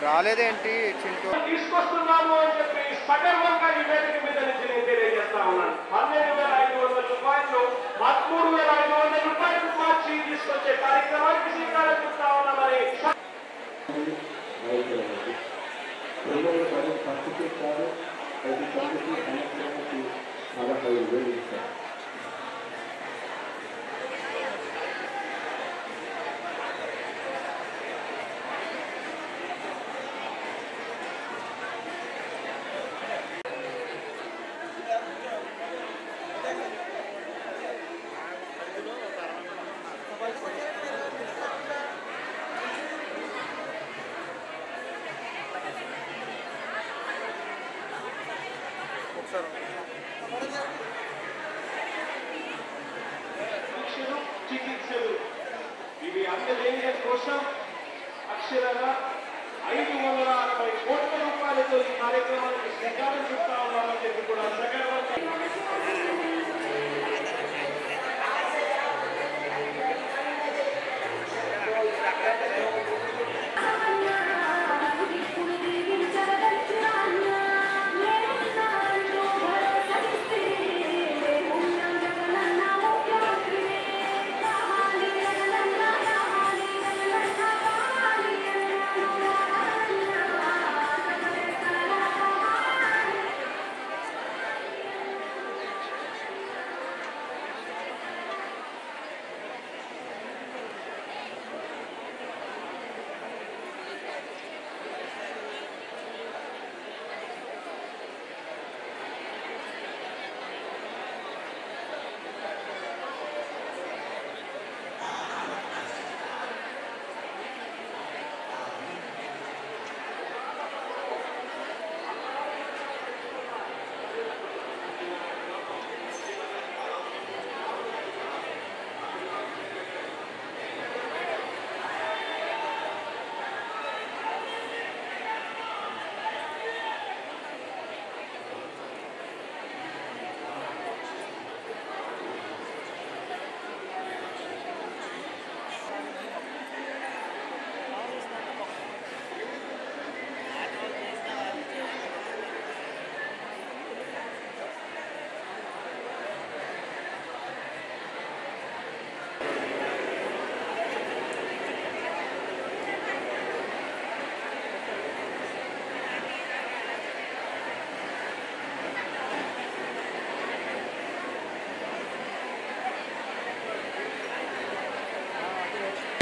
రాలేదేంటి చింటూ తీసుకొస్తున్నాము అని చెప్పి సగర్వంగా ఈ వేదిక మీద నుంచి నేను తెలియజేస్తా ఉన్నాను. 12,500 రూపాయలు 13,500 రూపాయలు మార్చి తీసుకొచ్చే కార్యక్రమానికి శ్రీకారం చుడతా ఉన్నామని చికిత్సలు ఇవి అందజేయడం కోసం అక్షరాల 560 కోట్ల రూపాయలతో ఈ కార్యక్రమానికి శ్రీకారం చుడతా ఉన్నామని చెప్పి కూడా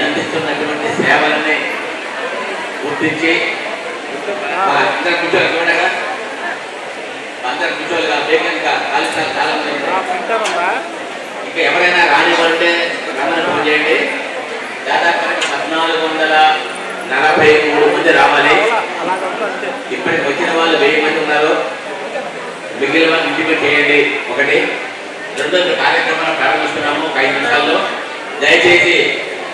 అందిస్తున్నటువంటి సేవలని గుర్తించి అందరు కూర్చోవాలి చూడగా అందరు కూర్చోలుగా వేగంగా కాలుష్యాలు చాలా ఇంకా ఎవరైనా రానివ్వంటే రమ్మని ఫోన్ చేయండి. దాదాపు 1443 మంది రావాలి. ఇప్పటికి వచ్చిన వాళ్ళు 1000 మంది ఉన్నారు. మిగిలిన వాళ్ళు ఇంటికి చేయండి. ఒకటి రెండోది కార్యక్రమాన్ని ప్రారంభిస్తున్నాము 5 నిమిషాల్లో. దయచేసి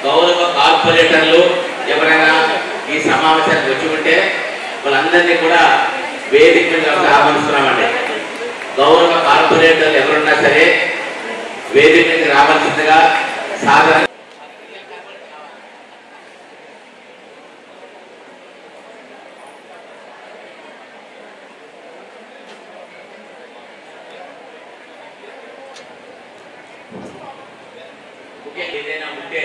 గౌరవ కార్పొరేటర్లు ఎవరైనా ఈ సమావేశానికి వచ్చి ఉంటే వాళ్ళందరినీ కూడా వేదిక మీద ఆహ్వానిస్తున్నామండి. గౌరవ కార్పొరేటర్లు ఎవరున్నా సరే వేదిక మీద రావాల్సిందిగా సాధారణ ఏదైనా ఉంటే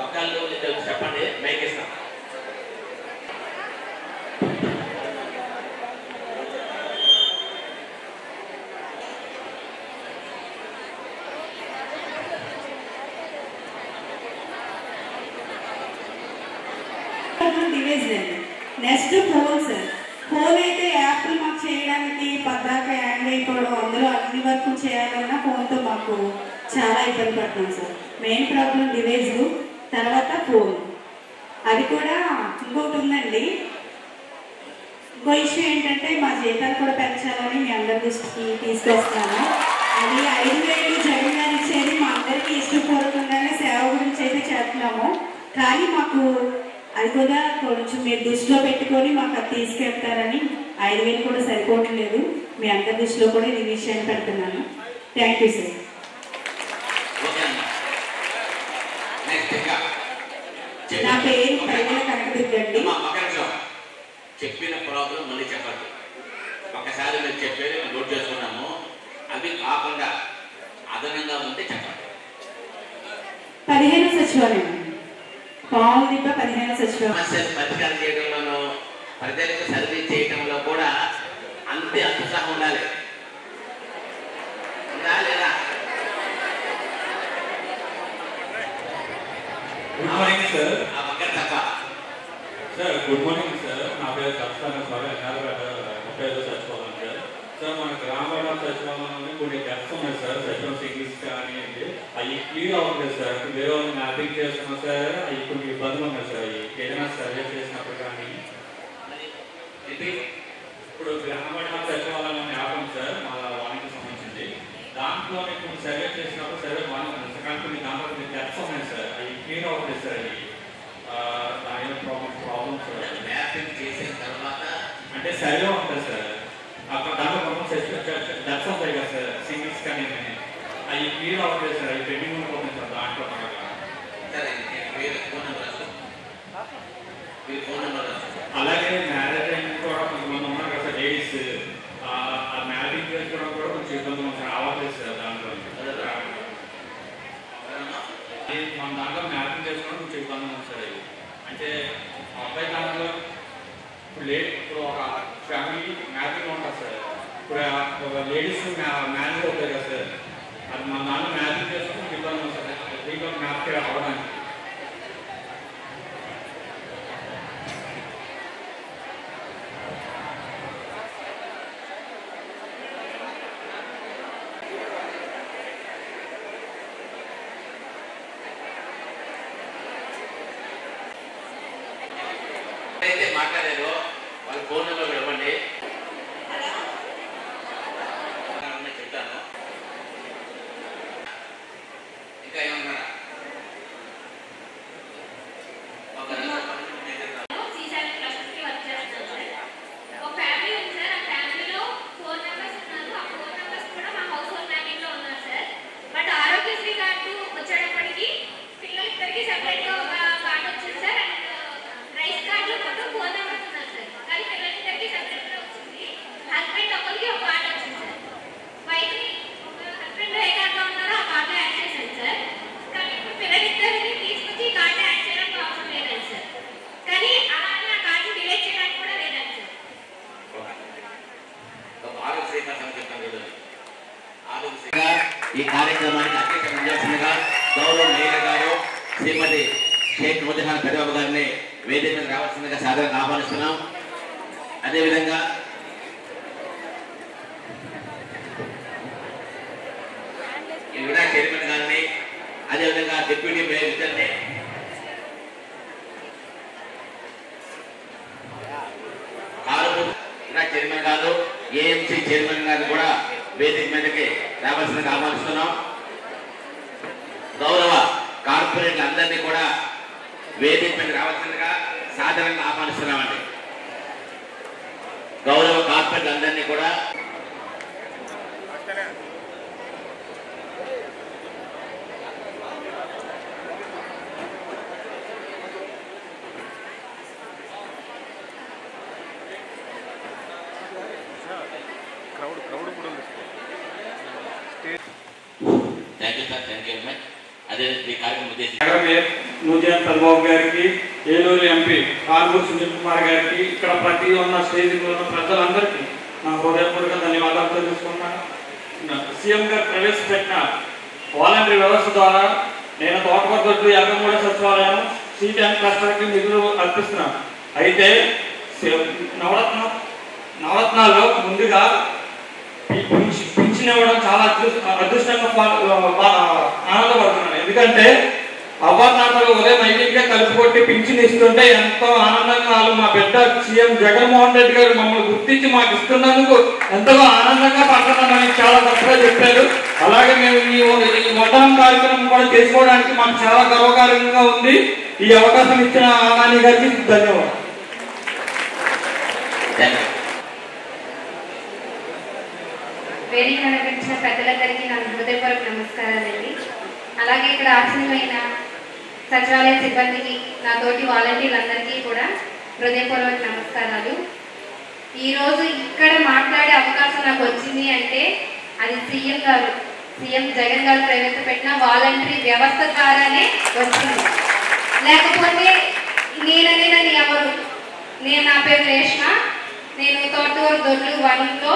ఒకళ్ళు చెప్పండి, మైక్ ఇస్తాం. నెక్స్ట్ ఫోన్ సార్, ఫోన్ అయితే యాప్లు మాకు చేయడానికి పద్దాక హ్యాంగ్ అయిపోవడం, అందులో అన్ని వర్క్ చేయాలన్నా ఫోన్తో మాకు చాలా ఇబ్బంది పడుతున్నాం సార్. మెయిన్ ప్రాబ్లం డివైస్, తర్వాత ఫోన్. అది కూడా ఇంకోటి ఉందండి. ఇంకో ఇష్యూ ఏంటంటే మా జీతాలు కూడా పెంచాలని మీ అందరి దృష్టికి తీసుకొస్తాను. అది 5,000 జగన్ గారు ఇచ్చేది మా అందరికీ ఇష్టపూర్వకంగానే సేవ గురించి అయితే చేస్తున్నాము. కానీ మాకు అది కూడా కొంచెం మీరు దృష్టిలో పెట్టుకొని మాకు అది తీసుకెళ్తారని 5,000 కూడా సరిపోవట్లేదు. మీ అందరి దృష్టిలో కూడా ఈ విషయాన్ని పెడుతున్నాను. Thank you sir. పేరు పైన కనకదుర్గండి. చెప్పిన ప్రాబ్లం మళ్ళీ చెప్పండి. ఒకసారి మీరు చెప్పేది నోట్ చేసుకున్నాము, అవి కాకుండా అదనంగా ఉంటే చెప్పండి. 15 సచివాలయం పావుదిబ్బ 15 సచివాలయం. సమస్యలు పరిష్కారం చేయడంలోనూ ప్రజలకు సర్వీస్ చేయడంలో కూడా అంతే ఉత్సాహం ఉండాలి. లేదా గుడ్ మార్నింగ్ సార్. ఆ పక్కన తప్ప సార్ గుడ్ మార్నింగ్ సార్. నా పేరు కప్తాన సార్. ఎన్నారపేట 35 సచివాలయం సార్. సార్ మన గ్రామీణ సచివాలయంలో కొన్ని డెప్స్ ఉన్నాయి సార్. సచివాలయం సింగిల్స్ కానీ అవి క్లియర్ అవుతుంది సార్. వేరే వాళ్ళు మ్యాపింగ్ చేస్తున్నాం సార్. అవి కొన్ని ఇబ్బందులు ఉన్నాయి సార్. ఏదైనా సర్వే చేసినప్పుడు కానీ ఇప్పుడు గ్రామీణ సచివాలయం యాప్ ఉంది సార్, మన వానికి సంబంధించింది. దాంట్లో కొన్ని సర్వే చేసినప్పుడు సర్వే బాగానే ఉంది కానీ కొన్ని దాంట్లో కొన్ని డెప్స్ ఉన్నాయి సార్. అవి క్లియర్ అవుతుంది సార్. అవి ప్రాబ్లమ్ సార్. మ్యాపింగ్ చేసిన తర్వాత అంటే సర్వే ఉంటుంది సార్. అక్కడ దాంట్లో కొంచెం డెప్స్ ఉంటాయి కదా సార్, సింగిల్స్ కానీ అవి క్లియర్ అవుతుంది సార్. అవి పెండింగ్ ఉంటుంది సార్ దాంట్లో. అలాగే మ్యారేజ్ అయిన కూడా కొంతమంది ఉన్నారు కదా సార్ లేడీస్, ఆ మ్యారేజ్ చేసుకోవడం కూడా కొంచెం ఇబ్బంది సార్. అవ్వట్లేదు సార్ దాంట్లో. మన దాంట్లో మ్యాపింగ్ చేసుకోవడం కొంచెం ఇబ్బంది ఉంది సార్. అది అంటే అబ్బాయి దాంట్లో ఇప్పుడు ఒక ఫ్యామిలీ మ్యాపింగ్ ఉంటుంది సార్. ఇప్పుడు ఒక లేడీస్ మ్యారేజ్ అవుతాయి కదా సార్, అది మన దాంట్లో మ్యాపింగ్ చేసుకుని ఇబ్బంది ఉంది సార్. దీంట్లో మ్యాప్ అవ్వడానికి అయితే మాట్లాడారో వాళ్ళ ఫోన్ నెంబర్ ఇవ్వండి, చెప్తాను. ఇంకా ఏమన్నా ఈ కార్యక్రమానికి అధ్యక్షత చేస్తుండగా గౌరవ మేయర్ గారు శ్రీమతి షేక్ నూర్జహాన్ పెద్దబాబు గారిని వేదిక మీద రావాల్సిందిగా సాధారణంగా ఆహ్వానిస్తున్నాం. అదేవిధంగా ఈ విడా చైర్మన్ గారిని, అదేవిధంగా డిప్యూటీ మేయర్ ఇద్దరిని, చైర్మన్ గారు, ఏఎంసీ చైర్మన్ గారిని కూడా వేదిక మీదకి రావాల్సిందిగా ఆహ్వానిస్తున్నాం. గౌరవ కార్పొరేట్లు అందరినీ కూడా వేదిక మీద రావాల్సిందిగా సాధారణంగా ఆహ్వానిస్తున్నామండి. గౌరవ కార్పొరేట్లు అందరినీ కూడా నూర్జహాన్ పెద్దబాబు గారికి, ఏలూరు ఎంపీ కారుమూరి సునీల్ కుమార్ గారికి, ఇక్కడ ప్రతి ఉన్న స్టేజ్లో ఉన్న ప్రజలందరికీ నా హృదయపూర్వక ధన్యవాదాలు తెలుసుకున్నాను. సీఎం గారు ప్రవేశపెట్టిన వాలంటరీ వ్యవస్థ ద్వారా నేను తోటపర్తి 53 సచివాలయం సీట్ అండ్ క్లస్టర్కి నిధులు అర్పిస్తున్నాను. అయితే నవరత్నాల్లో ముందుగా పింఛన్ ఇవ్వడం చాలా అదృష్టంగా ఆనందపడుతున్నాను. ఎందుకంటే అవ్వాతాతలు ఉదయం 5గా కలుపుకొట్టి పింఛన్ ఇస్తుంటే ఎంతో ఆనందంగా వాళ్ళు మా పెద్ద సీఎం జగన్మోహన్ రెడ్డి గారు మమ్మల్ని గుర్తించి మాకు ఇస్తున్నందుకు ఎంతో ఆనందంగా పడుతున్నామని చాలా తప్పుగా చెప్పారు. అలాగే మేము ఈ వందనం కార్యక్రమం కూడా చేసుకోవడానికి మాకు చాలా గర్వకారంగా ఉంది. ఈ అవకాశం ఇచ్చిన నాని గారికి ధన్యవాదాలు. వేదిక నడిపించిన పెద్దలందరికీ నా హృదయపూర్వక నమస్కారాలండి. అలాగే ఇక్కడ ఆసనమైన సచివాలయ సిబ్బందికి, నా తోటి వాలంటీర్లందరికీ కూడా హృదయపూర్వక నమస్కారాలు. ఈరోజు ఇక్కడ మాట్లాడే అవకాశం నాకు వచ్చింది అంటే అది సీఎం జగన్ గారు ప్రవేశపెట్టిన వాలంటరీ వ్యవస్థ ద్వారానే వచ్చింది. లేకపోతే నేననేదని ఎవరు? నా పేరు రేష్మ. నేను తోటూరు దొడ్లు 1లో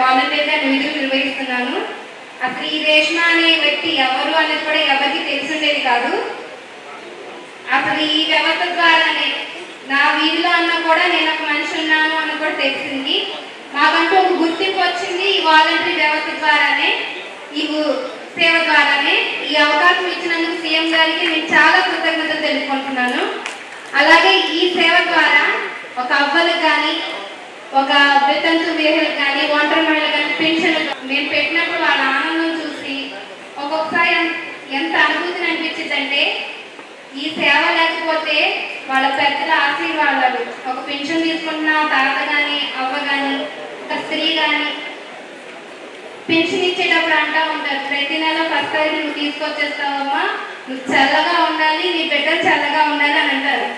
వాలంటీర్గా విధులు నిర్వహిస్తున్నాను. అసలు ఈ రేష్మ అనే వ్యక్తి ఎవరు అనేది కూడా ఎవరికి తెలిసిండేది కాదు. అసలు ఈ వ్యవస్థ ద్వారానే నా వీధిలో అన్నా కూడా నేను ఒక మనిషి ఉన్నాను అని కూడా తెలిసింది. మాకంటూ ఒక గుర్తింపు వచ్చింది ఈ వాలంటరీ వ్యవస్థ ద్వారానే, ఈ సేవ ద్వారానే. ఈ అవకాశం ఇచ్చినందుకు సీఎం గారికి నేను చాలా కృతజ్ఞతలు తెలుపుకుంటున్నాను. అలాగే ఈ సేవ ద్వారా ఒక అవ్వలకు కానీ, ఒక వితంతు విహలకు కానీ, ఒంటరి మహిళలకు కానీ పెన్షన్ మేము పెట్టినప్పుడు వాళ్ళ ఆనందం చూసి ఒక్కొక్కసారి ఎంత అనుభూతిని అనిపించిందంటే, ఈ సేవ లేకపోతే వాళ్ళ పెద్దల ఆశీర్వాదాలు, ఒక పెన్షన్ తీసుకుంటున్న తాత కానీ, అవ్వ కానీ, ఒక స్త్రీ కానీ పెన్షన్ ఇచ్చేటప్పుడు అంటూ ఉంటారు, ప్రతి నెల ఫస్ట్ తారీఖు నువ్వు తీసుకొచ్చేస్తావమ్మా, నువ్వు చల్లగా ఉండాలి, నీ బిడ్డలు చల్లగా ఉండాలి అని అంటారు.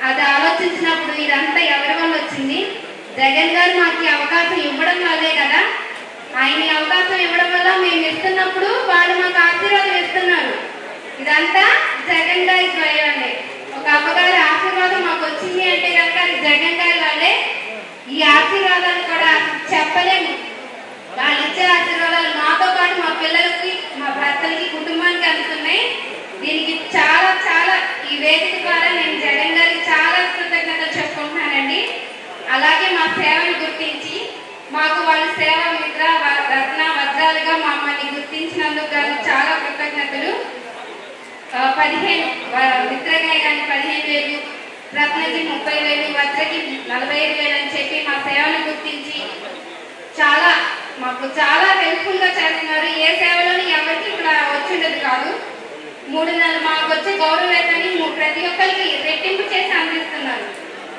అది ఆలోచించినప్పుడు ఇదంతా ఎవరి వల్ల వచ్చింది? జగన్ గారు మాకు అవకాశం ఇవ్వడం వల్లే కదా. ఆయన అవకాశం ఇవ్వడం వల్ల మేము ఇస్తున్నప్పుడు వాళ్ళు మాకు ఆశీర్వాదం ఇస్తున్నారు. ఇదంతా జగన్ గారి వల్లే. ఒక అమ్మగారి ఆశీర్వాదం మాకు వచ్చింది అంటే కనుక అది జగన్ గారి వల్లే. ఈ ఆశీర్వాదాలు కూడా చెప్పలేము. వాళ్ళు ఇచ్చే ఆశీర్వాదాలు మాతో పాటు మా పిల్లలకి, మా భర్తలకి, కుటుంబానికి అందుతున్నాయి. దీనికి చాలా చాలా ఈ వేదిక ద్వారా నేను జగన్ గారికి చాలా కృతజ్ఞతలు చెప్పుకుంటున్నానండి. అలాగే మా సేవను గుర్తించి మాకు వాళ్ళ సేవ మిత్ర రత్న వజ్రాలుగా మమ్మల్ని గుర్తించినందుకు చాలా కృతజ్ఞతలు. 15 మిత్రగా కానీ 15,000, రత్నకి 30,000, వజ్రకి 45,000 అని చెప్పి మా సేవను గుర్తించి మాకు చాలా హెల్ప్ఫుల్ గా చేస్తున్నారు. ఏ సేవలోని ఎవరికి ఇక్కడ వచ్చిండదు కాదు. 3 నెలలు మాకు వచ్చే గౌరవేతని ప్రతి ఒక్కరికి రెట్టింపు చేసి అందిస్తున్నారు.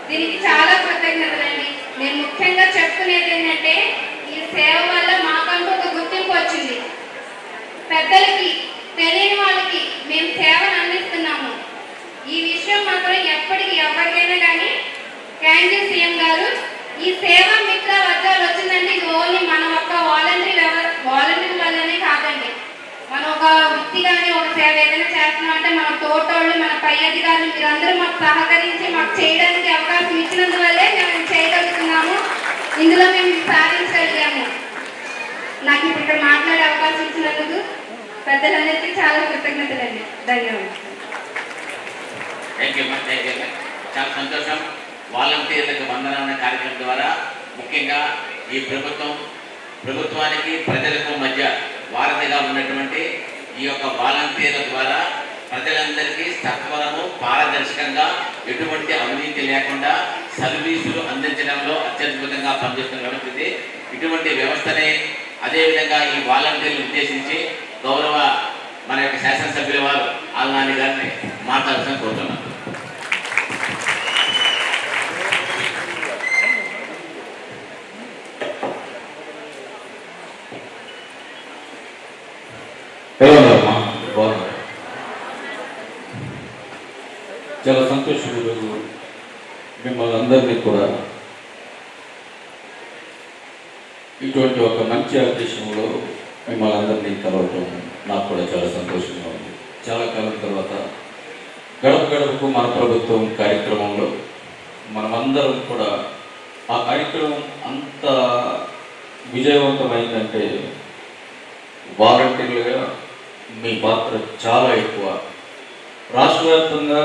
దీనికి చాలా కృతజ్ఞతలండి. నేను ముఖ్యంగా చెప్పుకునేది ఏంటంటే, ఈ సేవ వల్ల మాకంటూ ఒక గుర్తింపు వచ్చింది. పెద్దలకి, తెలియని వాళ్ళకి మేము సేవను అందిస్తున్నాము. ఈ విషయం మాత్రం ఎప్పటికీ ఎవరికైనా కానీ థ్యాంక్ యూ సీఎం గారు. ఈ సేవా మిత్ర వజ్రాలు వచ్చిందంటే ఇది ఓన్లీ మన ఒక వాలంటీర్ వల్లనే కాదండి. మనం ఒక వృత్తిగానే ఒక సేవ ఏదైనా చేస్తున్నాం అంటే మన తోటోళ్ళు, మన పై అధికారులు మీరందరూ మాకు సహకరించి మాకు చేయడానికి అవకాశం ఇచ్చినందువల్లే మేము చేయగలుగుతున్నాము. ఇందులో మేము సాధించగలిగాము. నాకు ఇప్పుడు ఇక్కడ మాట్లాడే అవకాశం ఇచ్చినందుకు పెద్దలందరికీ చాలా కృతజ్ఞతలండి. ధన్యవాదాలు. చాలా సంతోషం. వాలంటీర్లకు వందనం అనే కార్యక్రమం ద్వారా ముఖ్యంగా ఈ ప్రభుత్వానికి ప్రజలకు మధ్య వారధిగా ఉన్నటువంటి ఈ యొక్క వాలంటీర్ల ద్వారా ప్రజలందరికీ సత్వరము, పారదర్శకంగా, ఎటువంటి అవినీతి లేకుండా సర్వీసులు అందించడంలో అత్యద్భుతంగా పనిచేస్తున్న వ్యవస్థ ఇది. ఇటువంటి వ్యవస్థనే అదేవిధంగా ఈ వాలంటీర్లు ఉద్దేశించి గౌరవ మన యొక్క శాసనసభ్యుల వారు ఆల్నాని గారిని మాట్లాడాల్సిన కోరుతున్నాను. చాలా సంతోషం ఈరోజు మిమ్మల్ని అందరినీ కూడా ఇటువంటి ఒక మంచి అవకాశంలో మిమ్మల్ని అందరినీ కలవటం నాకు కూడా చాలా సంతోషంగా ఉంది. చాలా కాలం తర్వాత గడప గడపకు మన ప్రభుత్వం కార్యక్రమంలో మనమందరం కూడా ఆ కార్యక్రమం అంత విజయవంతమైందంటే వాలంటీర్లుగా మీ పాత్ర చాలా ఎక్కువ. రాష్ట్ర వ్యాప్తంగా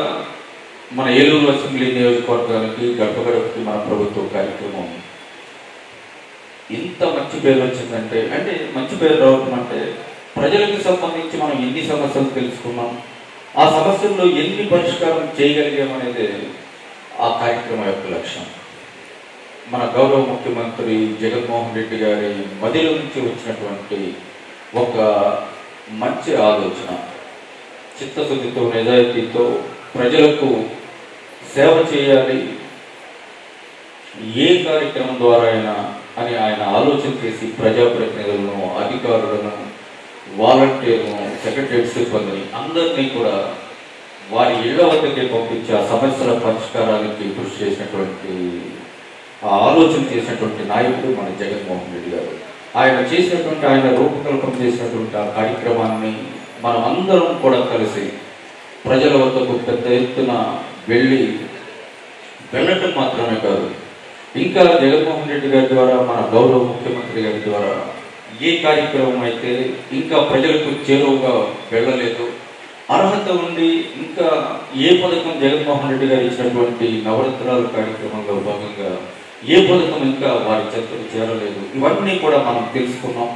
మన ఏలూరు అసెంబ్లీ నియోజకవర్గానికి గడప గడపకి మన ప్రభుత్వ కార్యక్రమం ఇంత మంచి పేరు వచ్చిందంటే, అంటే మంచి పేరు రావటం అంటే ప్రజలకు సంబంధించి మనం ఎన్ని సమస్యలు తెలుసుకున్నాం, ఆ సమస్యల్లో ఎన్ని పరిష్కారం చేయగలిగామనేది ఆ కార్యక్రమం యొక్క లక్ష్యం. మన గౌరవ ముఖ్యమంత్రి జగన్మోహన్ రెడ్డి గారి మదిలో నుంచి వచ్చినటువంటి ఒక మంచి ఆలోచన, చిత్తశుద్ధితో, నిజాయితీతో ప్రజలకు సేవ చేయాలి, ఏ కార్యక్రమం ద్వారా అయినా అని ఆయన ఆలోచన చేసి ప్రజాప్రతినిధులను, అధికారులను, వాలంటీర్లను, సెక్రటరీ సిబ్బందిని అందరినీ కూడా వారి ఇళ్ల వద్దకే పంపించి ఆ సమస్యల పరిష్కారానికి కృషి చేసినటువంటి ఆ ఆలోచన చేసినటువంటి నాయకుడు మన జగన్మోహన్ రెడ్డి గారు. ఆయన రూపకల్పన చేసినటువంటి ఆ కార్యక్రమాన్ని మనం అందరం కూడా కలిసి ప్రజల వద్దకు పెద్ద ఎత్తున వెళ్ళటం మాత్రమే కాదు, ఇంకా జగన్మోహన్ రెడ్డి గారి ద్వారా, మన గౌరవ ముఖ్యమంత్రి గారి ద్వారా ఏ కార్యక్రమం అయితే ఇంకా ప్రజలకు చేరువగా వెళ్ళలేదు, అర్హత ఉండి ఇంకా ఏ పథకం జగన్మోహన్ రెడ్డి గారు ఇచ్చినటువంటి నవరత్నాల కార్యక్రమంలో భాగంగా ఏ పథకం ఇంకా వారి చెంతకు చేరలేదు, ఇవన్నీ కూడా మనం తెలుసుకున్నాం.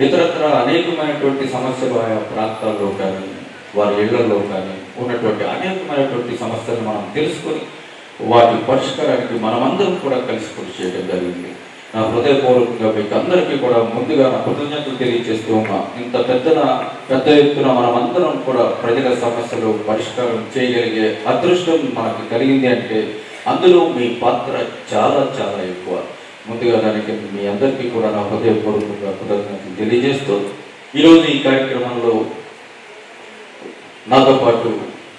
ఇతరత్ర అనేకమైనటువంటి సమస్యలు ఆయా ప్రాంతాల్లో కానీ వారి ఇళ్లలో కానీ ఉన్నటువంటి అనేకమైనటువంటి సమస్యలు మనం తెలుసుకొని వాటి పరిష్కారానికి మనమందరం కూడా కలిసి కృషి చేయడం జరిగింది. నా హృదయపూర్వకంగా మీకు అందరికీ కూడా ముందుగా నా కృతజ్ఞతలు తెలియజేస్తూ ఉన్నా. ఇంత పెద్ద ఎత్తున మనమందరం కూడా ప్రజల సమస్యలు పరిష్కారం చేయగలిగే అదృష్టం మనకు కలిగింది అంటే అందులో మీ పాత్ర చాలా చాలా ఎక్కువ. ముందుగా దానికి మీ అందరికీ కూడా నా హృదయపూర్వకంగా కృతజ్ఞతలు తెలియజేస్తూ ఈరోజు ఈ కార్యక్రమంలో నాతో పాటు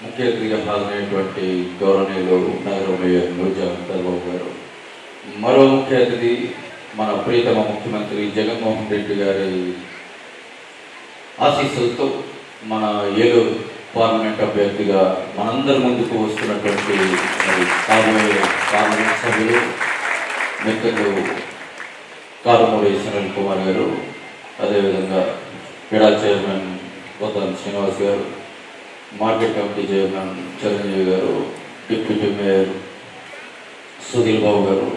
ముఖ్య అతిథిగా హాజరైనటువంటి గౌరవనీయులు నగర మేయర్ నూజా బాబు గారు, మరో ముఖ్య అతిథి మన ప్రియతమ ముఖ్యమంత్రి జగన్మోహన్ రెడ్డి గారి ఆశీస్సులతో మన ఏలూరు పార్లమెంట్ అభ్యర్థిగా మనందరి ముందుకు వస్తున్నటువంటి కాబోయే పార్లమెంట్ సభ్యులు మిత్రులు కారుమూడి సునీల్ కుమార్ గారు, అదేవిధంగా క్రీడా చైర్మన్ గౌతమ్ శ్రీనివాస్ గారు, మార్కెట్ కమిటీ చైర్మన్ చిరంజీవి గారు, డిప్యూటీ మేయర్ సుధీర్ బాబు గారు,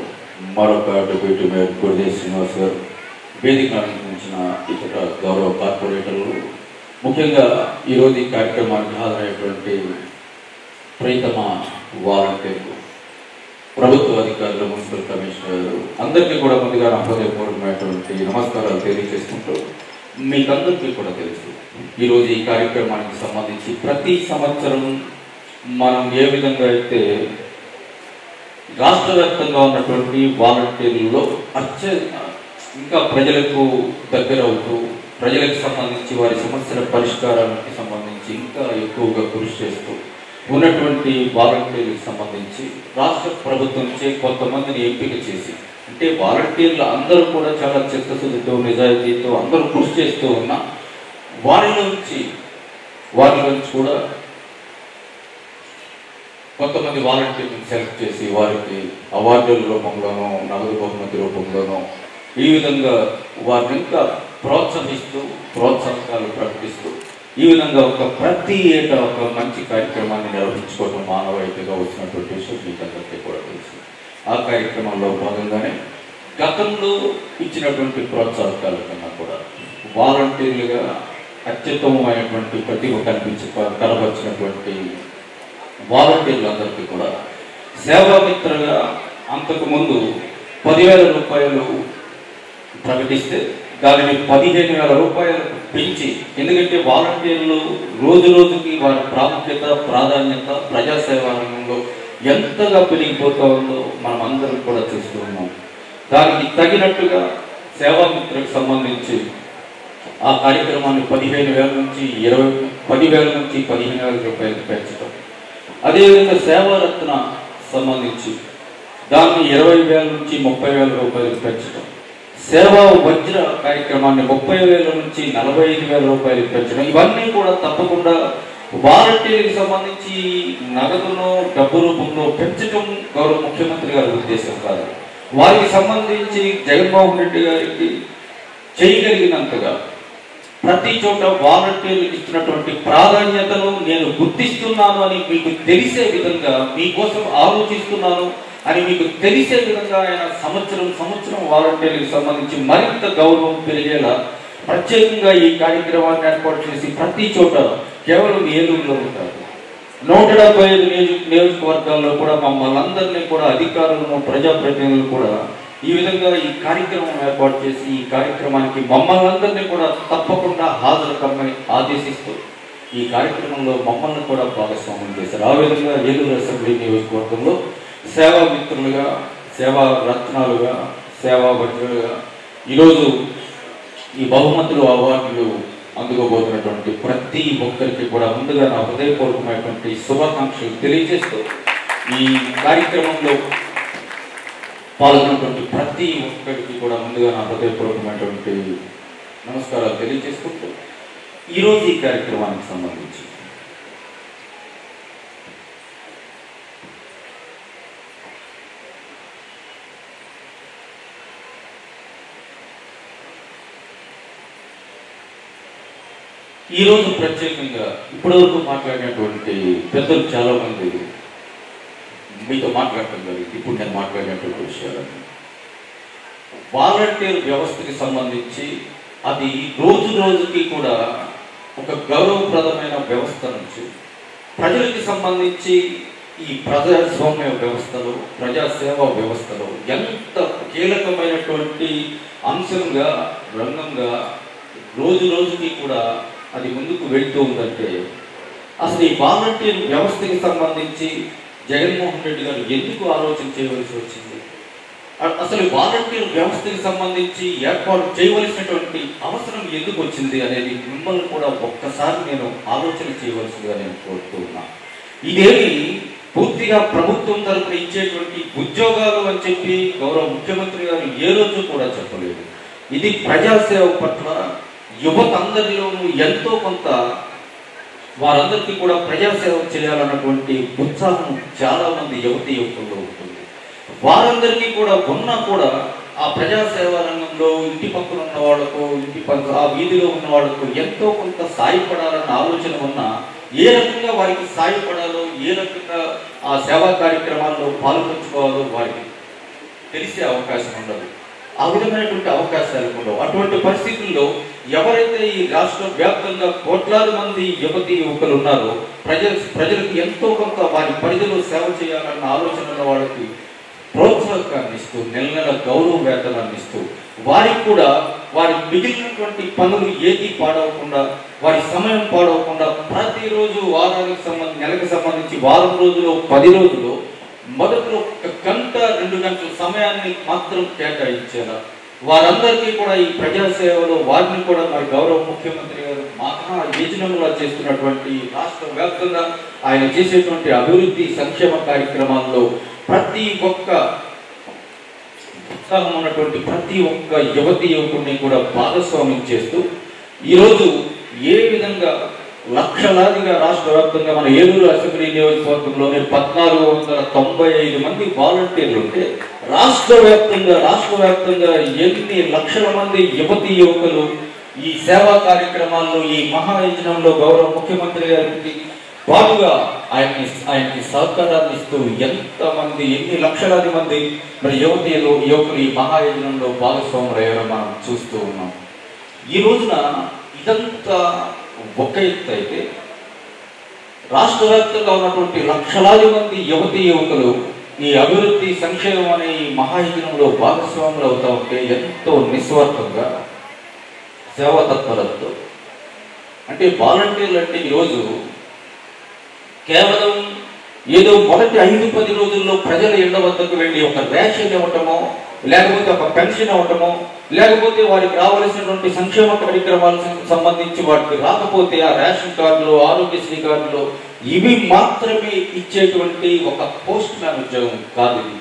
మరొక డిప్యూటీ మేయర్ గురుదేవ్ శ్రీనివాస్ గారు, వేదిక అలంకరించిన ఇతర గౌరవ కార్పొరేటర్లు, ముఖ్యంగా ఈరోజు ఈ కార్యక్రమానికి హాజరైనటువంటి ప్రియతమ వాలంటీర్లు, ప్రభుత్వ అధికారులు, మున్సిపల్ కమిషనర్ అందరికీ కూడా ముందుగా నా హృదయపూర్వకమైనటువంటి నమస్కారాలు తెలియజేసుకుంటూ, మీకందరికీ కూడా తెలుసు ఈరోజు ఈ కార్యక్రమానికి సంబంధించి ప్రతి సంవత్సరం మనం ఏ విధంగా అయితే రాష్ట్ర వ్యాప్తంగా ఉన్నటువంటి వాలంటీర్లలో ఇంకా ప్రజలకు దగ్గర అవుతూ ప్రజలకు సంబంధించి వారి సమస్యల పరిష్కారానికి సంబంధించి ఇంకా ఎక్కువగా కృషి చేస్తూ ఉన్నటువంటి వాలంటీర్లకు సంబంధించి రాష్ట్ర ప్రభుత్వంచే కొంతమందిని ఎంపిక చేసి, అంటే వాలంటీర్లు అందరూ కూడా చాలా చిత్తశుద్ధితో నిజాయితీతో అందరూ కృషి చేస్తూ ఉన్నా వారిలోంచి కూడా కొంతమంది వాలంటీర్లను సెలెక్ట్ చేసి వారికి అవార్డుల రూపంలోనో నగదు బహుమతి రూపంలోనో ఈ విధంగా వారిని ఇంకా ప్రోత్సహిస్తూ ప్రోత్సాహకాలు ప్రకటిస్తూ ఈ విధంగా ప్రతి ఏటా ఒక మంచి కార్యక్రమాన్ని నిర్వహించుకోవడం మానవాయితీగా వచ్చినటువంటి విషయం మీకు అందరికీ కూడా తెలుసు. ఆ కార్యక్రమంలో భాగంగానే గతంలో ఇచ్చినటువంటి ప్రోత్సాహకాల కన్నా కూడా వాలంటీర్లుగా అత్యుత్తమమైనటువంటి ప్రతిభ కనబరిచినటువంటి వాలంటీర్లందరికీ కూడా సేవామిత్రగా అంతకుముందు 10,000 రూపాయలు ప్రకటిస్తే దానిని 15,000 రూపాయలకు పెంచి, ఎందుకంటే వాలంటీర్లు రోజు రోజుకి వారి ప్రాముఖ్యత ప్రాధాన్యత ప్రజాసేవా రంగంలో ఎంతగా పెరిగిపోతా ఉందో మనం అందరం కూడా చూస్తూ ఉన్నాం. దానికి తగినట్టుగా సేవామిత్రకు సంబంధించి ఆ కార్యక్రమాన్ని 15,000 నుంచి 15,000 రూపాయలకు పెంచడం, అదేవిధంగా సేవారత్న సంబంధించి దాన్ని 20,000 నుంచి 30,000 రూపాయలకు పెంచడం, సేవా వజ్ర కార్యక్రమాన్ని 30,000 నుంచి 45,000 రూపాయలకు పెంచడం, ఇవన్నీ కూడా తప్పకుండా వాలంటీర్లకు సంబంధించి నగదును డబ్బు రూపంలో పెంచడం గౌరవ ముఖ్యమంత్రి గారి ఉద్దేశం కాదు. వారికి సంబంధించి జగన్మోహన్ రెడ్డి గారికి చేయగలిగినంతగా ప్రతి చోట వాలంటీర్లకు ఇచ్చినటువంటి ప్రాధాన్యతను నేను గుర్తిస్తున్నాను అని మీకు తెలిసే విధంగా, మీకోసం ఆలోచిస్తున్నాను అని మీకు తెలిసే విధంగా ఆయన సంవత్సరం వాలంటీర్లకు సంబంధించి మరింత గౌరవం పెరిగేలా ప్రత్యేకంగా ఈ కార్యక్రమాన్ని ఏర్పాటు చేసి ప్రతి చోట కేవలం ఏలూరులో ఉంటారు 175 నియోజకవర్గాల్లో కూడా మమ్మల్ని అందరినీ కూడా అధికారులను ప్రజాప్రతినిధులు కూడా ఈ విధంగా ఈ కార్యక్రమం ఏర్పాటు చేసి ఈ కార్యక్రమానికి మమ్మల్ని అందరినీ కూడా తప్పకుండా హాజరు కమ్మని ఆదేశిస్తూ ఈ కార్యక్రమంలో మమ్మల్ని కూడా భాగస్వామ్యం చేశారు. ఆ విధంగా ఏలూరు అసెంబ్లీ నియోజకవర్గంలో సేవా మిత్రులుగా, సేవా రత్నాలుగా, సేవా వజ్రులుగా ఈరోజు ఈ బహుమతులు అవార్డులు అందుకోబోతున్నటువంటి ప్రతి ఒక్కరికి కూడా ముందుగా నా హృదయపూర్వకమైనటువంటి శుభాకాంక్షలు తెలియజేస్తూ ఈ కార్యక్రమంలో పాల్గొన్నటువంటి ప్రతి ఒక్కరికి కూడా ముందుగా నా హృదయపూర్వకమైనటువంటి నమస్కారాలు తెలియజేసుకుంటూ ఈరోజు ఈ కార్యక్రమానికి సంబంధించి ఈరోజు ప్రత్యేకంగా ఇప్పటివరకు మాట్లాడినటువంటి పెద్దలు చాలామంది మీతో మాట్లాడటం జరిగింది. ఇప్పుడు నేను మాట్లాడినటువంటి విషయాలని వాలంటీర్ వ్యవస్థకి సంబంధించి అది రోజు రోజుకి కూడా ఒక గౌరవప్రదమైన వ్యవస్థ నుంచి ప్రజలకి సంబంధించి ఈ ప్రజాస్వామ్య వ్యవస్థలో ప్రజాసేవా వ్యవస్థలో ఎంత కీలకమైనటువంటి అంశంగా రంగంగా రోజు రోజుకి కూడా అది ముందుకు వెళ్తూ ఉందంటే అసలు ఈ వాలంటీర్ వ్యవస్థకి సంబంధించి జగన్మోహన్ రెడ్డి గారు ఎందుకు ఆలోచన చేయవలసి వచ్చింది, అసలు వాలంటీర్ వ్యవస్థకి సంబంధించి ఏర్పాటు చేయవలసినటువంటి అవసరం ఎందుకు వచ్చింది అనేది మిమ్మల్ని కూడా ఒక్కసారి నేను ఆలోచన చేయవలసిందిగా నేను కోరుతూ ఉన్నా. ఇదేమి పూర్తిగా ప్రభుత్వం తరఫున ఇచ్చేటువంటి ఉద్యోగాలు అని చెప్పి గౌరవ ముఖ్యమంత్రి గారు ఏ రోజు కూడా చెప్పలేదు. ఇది ప్రజాసేవ పట్ల యువత అందరిలోనూ ఎంతో కొంత వారందరికీ కూడా ప్రజాసేవ చేయాలన్నటువంటి ఉత్సాహం చాలా మంది యువతీ యువకుల్లో ఉంటుంది. వారందరికీ కూడా ఉన్నా కూడా ఆ ప్రజాసేవా రంగంలో ఇంటి పక్కన ఉన్న వాళ్ళకు ఆ వీధిలో ఉన్న వాళ్ళకు ఎంతో కొంత సాయపడాలన్న ఆలోచన ఉన్నా ఏ రకంగా వారికి సాయపడాలో ఏ రకంగా ఆ సేవా కార్యక్రమాల్లో పాల్పంచుకోవాలో వారికి తెలిసే అవకాశం ఉండదు. ఆ విధమైనటువంటి అవకాశాలు ఉండవు. అటువంటి పరిస్థితుల్లో ఎవరైతే ఈ రాష్ట్ర వ్యాప్తంగా కోట్లాది మంది యువతీ యువకులు ఉన్నారో ప్రజలకు ఎంతో కొంత వారి పరిధిలో సేవ చేయాలన్న ఆలోచన ఉన్న వాళ్ళకి ప్రోత్సాహకాన్ని ఇస్తూ నెల నెల గౌరవ వేతనాన్ని ఇస్తూ వారికి కూడా వారి మిగిలినటువంటి పనులు ఏది పాడవకుండా వారి సమయం పాడవకుండా ప్రతిరోజు వారానికి నెలకు సంబంధించి వారం రోజులు 10 రోజులు మొదట్లో 1 గంట 2 గంటల సమయాన్ని మాత్రం కేటాయించేలా వారందరికీ కూడా ఈ ప్రజాసేవలో వారిని కూడా మరి గౌరవ ముఖ్యమంత్రి గారు మహా యజ్ఞంగా చేస్తున్నటువంటి రాష్ట్ర వ్యాప్తంగా ఆయన చేసేటువంటి అభివృద్ధి సంక్షేమ కార్యక్రమాల్లో ప్రతి ఒక్క ఉత్సాహం ఉన్నటువంటి ప్రతి ఒక్క యువతీ యువకుడిని కూడా భాగస్వామ్యం చేస్తూ ఈరోజు ఏ విధంగా లక్షలాదిగా రాష్ట్ర వ్యాప్తంగా మన ఏలూరు అసెంబ్లీ నియోజకవర్గంలోనే 1495 మంది వాలంటీర్లు ఉంటే రాష్ట్ర వ్యాప్తంగా ఎన్ని లక్షల మంది యువతీ యువకులు ఈ సేవా కార్యక్రమాల్లో ఈ మహాయజ్ఞంలో గౌరవ ముఖ్యమంత్రి గారికి పాటుగా ఆయనకి సహకారాన్ని ఇస్తూ ఎంతమంది ఎన్ని లక్షలాది మంది మరి యువకులు ఈ మహాయజ్ఞంలో భాగస్వాములయ్యారో మనం చూస్తూ ఉన్నాం. ఈ రోజున ఇదంతా ఒక ఎత్తు అయితే రాష్ట్ర వ్యాప్తంగా ఉన్నటువంటి లక్షలాది మంది యువతీ యువకులు ఈ అభివృద్ధి సంక్షేమం అనే ఈ మహాయజ్ఞంలో భాగస్వాములు అవుతా ఉంటే ఎంతో నిస్వార్థంగా సేవా తత్పరతతో అంటే వాలంటీర్లు అంటే ఈరోజు కేవలం ఏదో మొదటి 5-10 రోజుల్లో ప్రజల ఇళ్ల వద్దకు వెళ్ళి ఒక రేషన్ ఇవ్వటమో లేకపోతే ఒక పెన్షన్ ఇవ్వటమో లేకపోతే వారికి రావాల్సినటువంటి సంక్షేమ కార్యక్రమాలకు సంబంధించి వాటికి రాకపోతే ఆ రేషన్ కార్డులు ఆరోగ్యశ్రీ కార్డులు ఇవి మాత్రమే ఇచ్చేటువంటి ఒక పోస్ట్ మ్యాన్ ఉద్యోగం కాదు. ఇది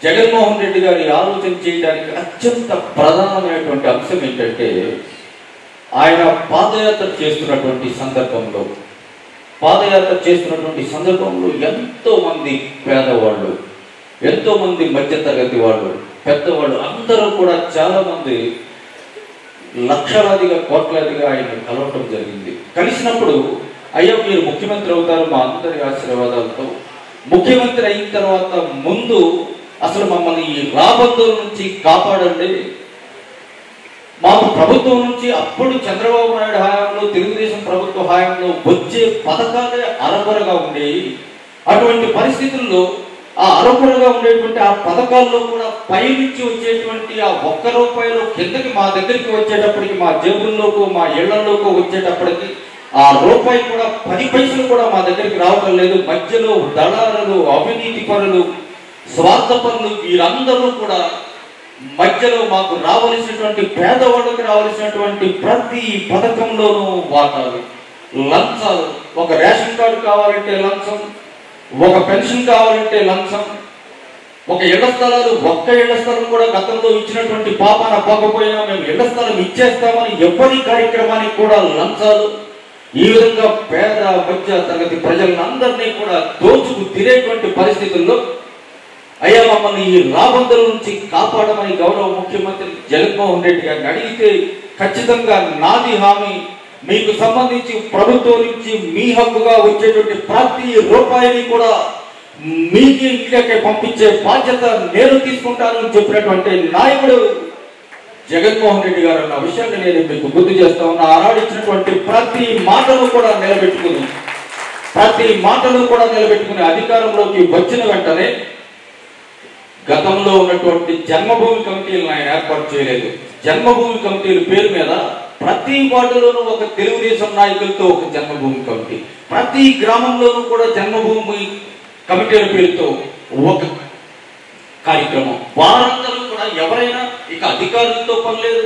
జగన్మోహన్ రెడ్డి గారి ఆలోచన చేయడానికి అత్యంత ప్రధానమైనటువంటి అంశం ఏంటంటే ఆయన పాదయాత్ర చేస్తున్నటువంటి సందర్భంలో ఎంతో మంది పేదవాళ్ళు ఎంతో మంది మధ్యతరగతి వాళ్ళు పెద్దవాళ్ళు అందరూ కూడా చాలా మంది లక్షలాదిగా కోట్లాదిగా ఆయన కలవటం జరిగింది. కలిసినప్పుడు అయ్యా మీరు ముఖ్యమంత్రి అవుతారు మా అందరి ఆశీర్వాదాలతో, ముఖ్యమంత్రి అయిన తర్వాత ముందు అసలు మమ్మల్ని ఈ రాబద్దుల నుంచి కాపాడండి, మాకు ప్రభుత్వం నుంచి అప్పుడు చంద్రబాబు నాయుడు హయాంలో తెలుగుదేశం ప్రభుత్వ హయాంలో వచ్చే పథకాలే అరకొరగా ఉండేవి. అటువంటి పరిస్థితుల్లో ఆ అరకొరగా ఉండేటువంటి ఆ పథకాల్లో కూడా పైనుంచి వచ్చేటువంటి ఆ 1 రూపాయలు కిందకి మా దగ్గరికి వచ్చేటప్పటికి మా జేబుల్లోకి మా ఇళ్లలోకి వచ్చేటప్పటికి ఆ రూపాయి కూడా 10 పైసలు కూడా మా దగ్గరికి రావటం లేదు. మధ్యలో దళారులు, అవినీతి పరులు, స్వార్థపరులు వీరందరూ కూడా మధ్యలో మాకు రావాల్సినటువంటి పేదవాళ్ళకి రావాల్సినటువంటి ప్రతి పథకంలోనూ వాటాలు, లంచాలు. ఒక రేషన్ కార్డు కావాలంటే లంచం, ఒక పెన్షన్ కావాలంటే లంచం, ఒక ఇళ్ల స్థలాలు, ఒక్క ఇళ్ల స్థలం కూడా గతంలో ఇచ్చినటువంటి పాపాన పోకపోయినా మేము ఇళ్ల స్థలం ఇచ్చేస్తామని ఎవరి కార్యక్రమానికి కూడా లంచాలు. ఈ విధంగా పేద మధ్య తరగతి ప్రజలందరినీ కూడా దోచుకు తినేటువంటి పరిస్థితుల్లో అయ్యా మమ్మల్ని ఈ రాబందుల నుంచి కాపాడమని గౌరవ ముఖ్యమంత్రి జగన్మోహన్ రెడ్డి గారిని అడిగితే ఖచ్చితంగా నాది హామీ, మీకు సంబంధించి ప్రభుత్వం నుంచి మీ హక్కుగా వచ్చేటువంటి ప్రతి రూపాయిని కూడా మీకు ఇంటికే పంపించే బాధ్యత నేను తీసుకుంటానని చెప్పినటువంటి నాయకుడు జగన్మోహన్ రెడ్డి గారు అన్న విషయాన్ని నేను మీకు గుర్తు చేస్తా ఉన్నా. ఆనాడు ఇచ్చినటువంటి ప్రతి మాటను కూడా నిలబెట్టుకుని అధికారంలోకి వచ్చిన వెంటనే గతంలో ఉన్నటువంటి జన్మభూమి కమిటీలను ఆయన ఏర్పాటు చేయలేదు. జన్మభూమి కమిటీల పేరు మీద ప్రతి వార్డులోనూ ఒక తెలుగుదేశం నాయకులతో ఒక జన్మభూమి కమిటీ, ప్రతి గ్రామంలోనూ కూడా జన్మభూమి కమిటీల పేరుతో ఒక కార్యక్రమం. వారందరూ కూడా ఎవరైనా ఇక అధికారులతో పనిలేదు,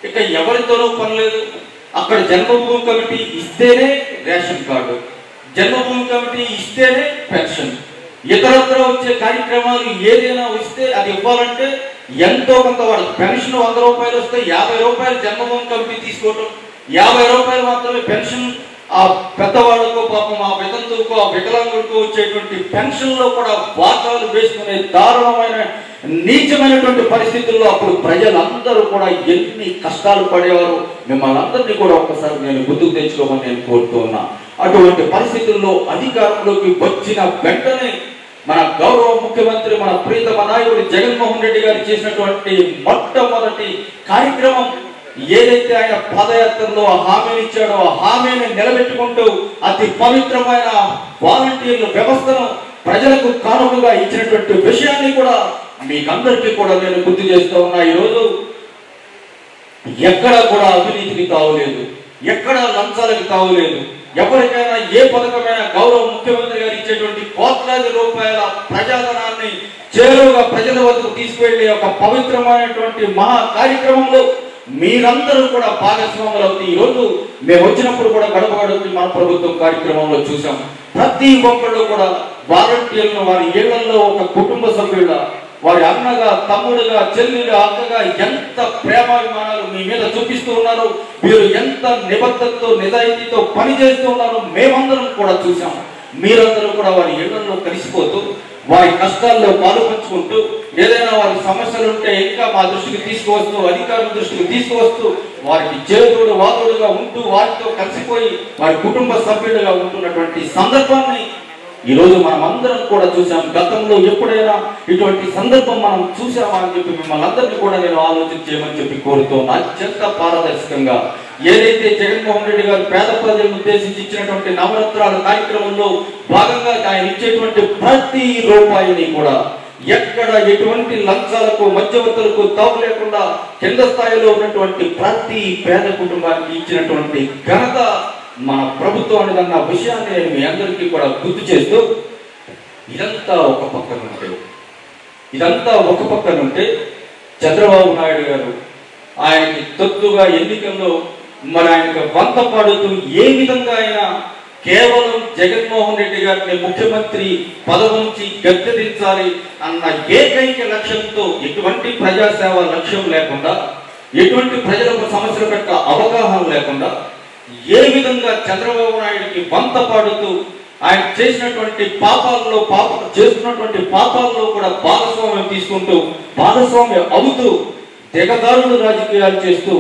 ఇక ఎవరితోనూ పనిలేదు. అక్కడ జన్మభూమి కమిటీ ఇస్తేనే రేషన్ కార్డు, జన్మభూమి కమిటీ ఇస్తేనే పెన్షన్. ఇతరత్ర వచ్చే కార్యక్రమాలు ఏదైనా వస్తే అది ఇవ్వాలంటే ఎంతో కొంత వాళ్ళకి పెన్షన్ 100 రూపాయలు వస్తే 50 రూపాయలు జన్మభూమి కమిటీ తీసుకోవటం, 50 రూపాయలు మాత్రమే పెన్షన్ ఆ పెద్దవాళ్ళకు, పాపం ఆ వితంతువుకు, ఆ వికలాంగులకు వచ్చేటువంటి పెన్షన్ లో కూడా వాటాలు వేసుకునే దారుణమైన నీచమైనటువంటి పరిస్థితుల్లో అప్పుడు ప్రజలందరూ కూడా ఎన్ని కష్టాలు పడేవారు. మిమ్మల్ని అందరినీ కూడా ఒక్కసారి నేను గుర్తుకు తెచ్చుకోమని నేను కోరుతూ ఉన్నా. అటువంటి పరిస్థితుల్లో అధికారంలోకి వచ్చిన వెంటనే మన గౌరవ ముఖ్యమంత్రి, మన ప్రీతమ నాయకుడు జగన్మోహన్ రెడ్డి గారు చేసినటువంటి మొట్టమొదటి కార్యక్రమం ఏదైతే ఆయన పాదయాత్రలో హామీని ఇచ్చాడో ఆ హామీని నిలబెట్టుకుంటూ అతి పవిత్రమైన వాలంటీర్ల వ్యవస్థను ప్రజలకు కానుకగా ఇచ్చినటువంటి విషయాన్ని కూడా మీకందరికీ కూడా నేను గుర్తు చేస్తూ ఉన్నా. ఈరోజు ఎక్కడ కూడా అవినీతికి తావులేదు, ఎక్కడ లంచాలకు తావులేదు. ఎవరికైనా ఏ పథకమైనా గౌరవ ముఖ్యమంత్రి గారు ఇచ్చేటువంటి కోట్లాది రూపాయల ప్రజాధనాన్ని చేరువుగా ప్రజల వద్దకు తీసుకువెళ్లే ఒక పవిత్రమైనటువంటి మహా కార్యక్రమంలో మీరందరూ కూడా భాగస్వాములు అవుతాయి. ఈరోజు మేము వచ్చినప్పుడు కూడా గడప గడపకి మన ప్రభుత్వం కార్యక్రమంలో చూసాం. ప్రతి ఒక్కళ్ళు కూడా వాలంటీర్లను వారి ఇళ్లలో ఒక కుటుంబ సభ్యుల, వారి అన్నగా, తమ్ముడుగా, చెల్లిగా, అక్కగా ఎంత ప్రేమాభిమానాలు మీ మీద చూపిస్తూ ఉన్నారు. మీరు ఎంత నిబద్ధతతో, నిజాయితీతో పనిచేస్తూ ఉన్నారు మేమందరం కూడా చూసాం. మీరందరూ కూడా వారి ఇళ్లలో కలిసిపోతూ, వారి కష్టాల్లో పాలు పంచుకుంటూ, ఏదైనా వారి సమస్యలు ఉంటే ఇంకా మా దృష్టికి తీసుకువస్తూ, అధికారుల దృష్టికి తీసుకువస్తూ, వారికి చేదోడు వాదోడుగా ఉంటూ, వారితో కలిసిపోయి వారి కుటుంబ సభ్యులుగా ఉంటున్నటువంటి సందర్భాన్ని ఈరోజు మనం అందరం కూడా చూసాం. గతంలో ఎప్పుడైనా ఇటువంటి సందర్భం మనం చూసామా అని చెప్పి మిమ్మల్ని అందరినీ కూడా నేను ఆలోచన చేయమని చెప్పి కోరుతున్నా. అత్యంత పారదర్శకంగా ఏదైతే జగన్మోహన్ రెడ్డి గారు పేద ప్రజలను ఉద్దేశించి ఇచ్చినటువంటి నవరత్నాల కార్యక్రమంలో భాగంగా ఆయన ఇచ్చేటువంటి ప్రతి రూపాయిని కూడా ఎక్కడ ఎటువంటి లంచాలకు, మధ్యవర్తులకు తావు లేకుండా కింద స్థాయిలో ఉన్నటువంటి ప్రతి పేద కుటుంబానికి ఇచ్చినటువంటి ఘనత మన ప్రభుత్వం అనేదన్న విషయాన్ని నేను మీ అందరికీ కూడా గుర్తు చేస్తూ, ఇదంతా ఒక పక్కనుంటే చంద్రబాబు నాయుడు గారు ఆయనకి తొత్తుగా ఎన్నికల్లో మరి ఆయనకు వంత పాడుతూ ఏ విధంగా అయినా కేవలం జగన్మోహన్ రెడ్డి గారిని ముఖ్యమంత్రి పదవి నుంచి గద్దెదించాలి అన్న ఏకైక లక్ష్యంతో, ఎటువంటి ప్రజాసేవ లక్ష్యం లేకుండా, ఎటువంటి ప్రజలకు సమస్యల పట్ల అవగాహన లేకుండా ఏ విధంగా చంద్రబాబు నాయుడికి వంత పాడుతూ ఆయన చేస్తున్నటువంటి పాపాల్లో కూడా భాగస్వామ్యం తీసుకుంటూ, భాగస్వామ్యం అవుతూ, దిగదారులు రాజకీయాలు చేస్తూ,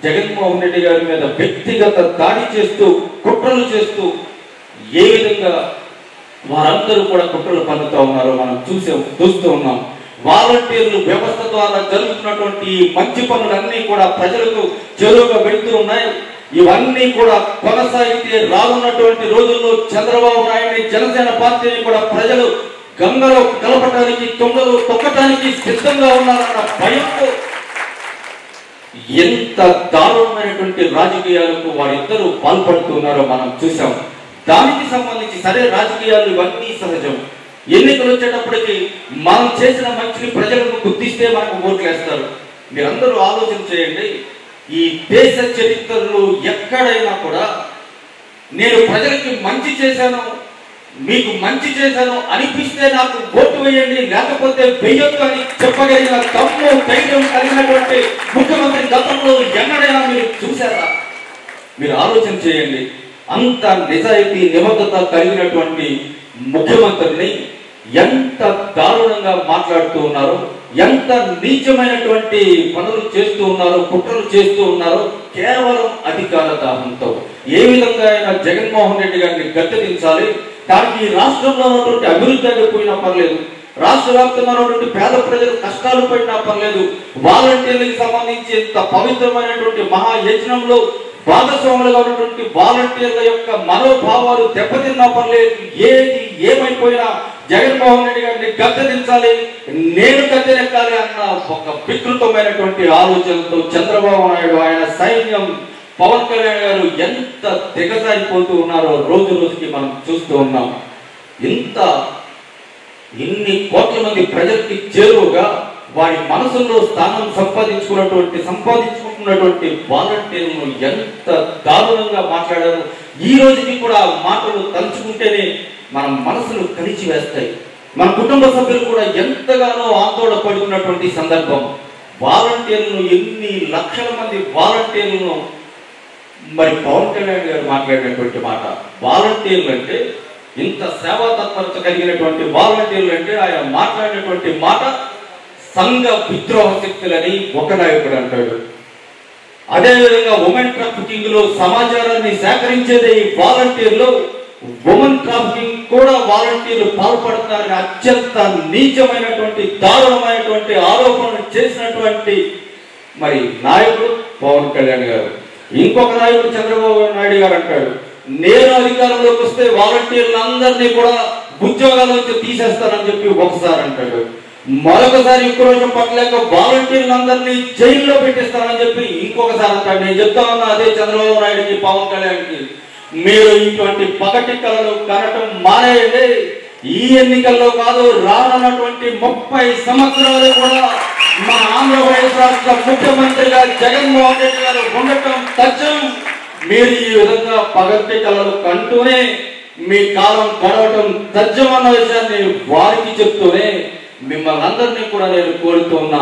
జగన్మోహన్ రెడ్డి గారి మీద వ్యక్తిగత దాడి చేస్తూ, కుట్రలు చేస్తూ ఏ విధంగా వారందరూ కూడా కుట్రలు పన్నుతూ ఉన్నారో మనం చూస్తూ ఉన్నాం. వాలంటీర్లు వ్యవస్థ ద్వారా జరుగుతున్నటువంటి మంచి పనులన్నీ కూడా ప్రజలకు చేరువుగా వెళ్తూ ఉన్నాయి. ఇవన్నీ కూడా కొనసాగితే రానున్నటువంటి రోజుల్లో చంద్రబాబు నాయుడిని, జనసేన పార్టీని కూడా ప్రజలు గంగలో కలపటానికి, తొంగలో తొక్కటానికి సిద్ధంగా ఉన్నారన్న భయంతో ఎంత దారుణమైనటువంటి రాజకీయాలకు వారిద్దరూ పాల్పడుతున్నారో మనం చూసాం. దానికి సంబంధించి సరే రాజకీయాలు ఇవన్నీ సహజం, ఎన్నికలు వచ్చేటప్పటికి మనం చేసిన మంచిని ప్రజలకు గుర్తిస్తే మనకు ఓట్లు వేస్తారు. మీరందరూ ఆలోచన చేయండి. ఈ దేశ చరిత్రలో ఎక్కడైనా కూడా నేను ప్రజలకి మంచి చేశాను, మీకు మంచి చేశాను అనిపిస్తే నాకు ఓటు వేయండి, లేకపోతే వెయ్యొద్దు అని చెప్పగలిగిన దమ్ము ధైర్యం కలిగినటువంటి ముఖ్యమంత్రి గతంలో ఎన్నడైనా మీరు చూశారా? మీరు ఆలోచన చేయండి. అంత నిజాయితీ నిబద్ధత కలిగినటువంటి ముఖ్యమంత్రిని ఎంత దారుణంగా మాట్లాడుతూ ఉన్నారు, ఎంత నీచమైనటువంటి పనులు చేస్తూ ఉన్నారు, కుట్రలు చేస్తూ ఉన్నారు కేవలం అధికార దాహంతో. ఏ విధంగా అయినా జగన్మోహన్ రెడ్డి గారిని గద్దెదించాలి. దానికి ఈ రాష్ట్రంలో ఉన్నటువంటి అభివృద్ధి అయిపోయినా పర్లేదు, రాష్ట్ర వ్యాప్తంగా ఉన్నటువంటి పేద ప్రజలు కష్టాలు పడినా పర్లేదు, వాలంటీర్లకు సంబంధించి ఇంత పవిత్రమైనటువంటి మహాయజ్ఞంలో భాగస్వాములుగా ఉన్నటువంటి వాలంటీర్ల యొక్క మనోభావాలు దెబ్బతిన్నా పర్లేదు, ఏది ఏమైపోయినా జగన్మోహన్ రెడ్డి గారిని గద్దెదించాలి, నేను గద్దెనెక్కాలి అన్న ఒక వికృతమైనటువంటి ఆలోచనతో చంద్రబాబు నాయుడు, ఆయన సైన్యం, పవన్ కళ్యాణ్ గారు ఎంత దిగజారిపోతూ ఉన్నారో రోజు రోజుకి మనం చూస్తూ ఉన్నాం. ఇన్ని కోట్ల మంది ప్రజలకి చేరువుగా వారి మనసుల్లో స్థానం సంపాదించుకుంటున్నటువంటి వాలంటీర్లను ఎంత దారుణంగా మాట్లాడారు. ఈ రోజుకి కూడా ఆ మాటలు తలుచుకుంటేనే మన మనసులు కలిసి వేస్తాయి. మన కుటుంబ సభ్యులు కూడా ఎంతగానో ఆందోళన పడుతున్నటువంటి సందర్భం. వాలంటీర్లను, ఎన్ని లక్షల మంది వాలంటీర్లను, మరి పవన్ కళ్యాణ్ గారు మాట్లాడినటువంటి మాట, వాలంటీర్లు అంటే ఇంత సేవా తత్పరత కలిగినటువంటి వాలంటీర్లు అంటే ఆయన మాట్లాడినటువంటి మాట సంఘ విద్రోహ శక్తులని ఒక నాయకుడు అంటాడు. అదేవిధంగా ఉమెన్ ట్రాఫికింగ్ లో సమాచారాన్ని సేకరించేది ఈ వాలంటీర్లు, ఉమెన్ ట్రాఫికింగ్ కూడా వాలంటీర్లు పాల్పడుతున్నారని అత్యంత నీచమైనటువంటి దారుణమైనటువంటి ఆరోపణలు చేసినటువంటి మరి నాయకుడు పవన్ కళ్యాణ్ గారు. ఇంకొక నాయకుడు చంద్రబాబు నాయుడు గారు అంటాడు, నేను అధికారంలోకి వస్తే వాలంటీర్లందరినీ కూడా ఉద్యోగాల నుంచి తీసేస్తానని చెప్పి ఒకసారి అంటాడు. మరొకసారి ఉక్రోషం పట్టలేక వాలంటీర్లందరినీ జైల్లో పెట్టిస్తానని చెప్పి ఇంకొకసారి అంటాడు. నేను చెప్తా ఉన్నా అదే చంద్రబాబు నాయుడుకి, పవన్ కళ్యాణ్కి, మీరు ఇటువంటి పగటి కళలు కనటం మానేయండి. ఈ ఎన్నికల్లో కాదు, రానున్నటువంటి 30 సంవత్సరాలు కూడా మా ఆంధ్రప్రదేశ్ రాష్ట్ర ముఖ్యమంత్రిగా జగన్మోహన్ రెడ్డి గారు ఉండటం తథ్యం. మీరు ఈ విధంగా పగటి కళలు కంటూనే మీ కాలం గడవటం తథ్యం అన్న విషయాన్ని వారికి చెప్తూనే మిమ్మల్ని అందరినీ కూడా నేను కోరుతూ ఉన్నా.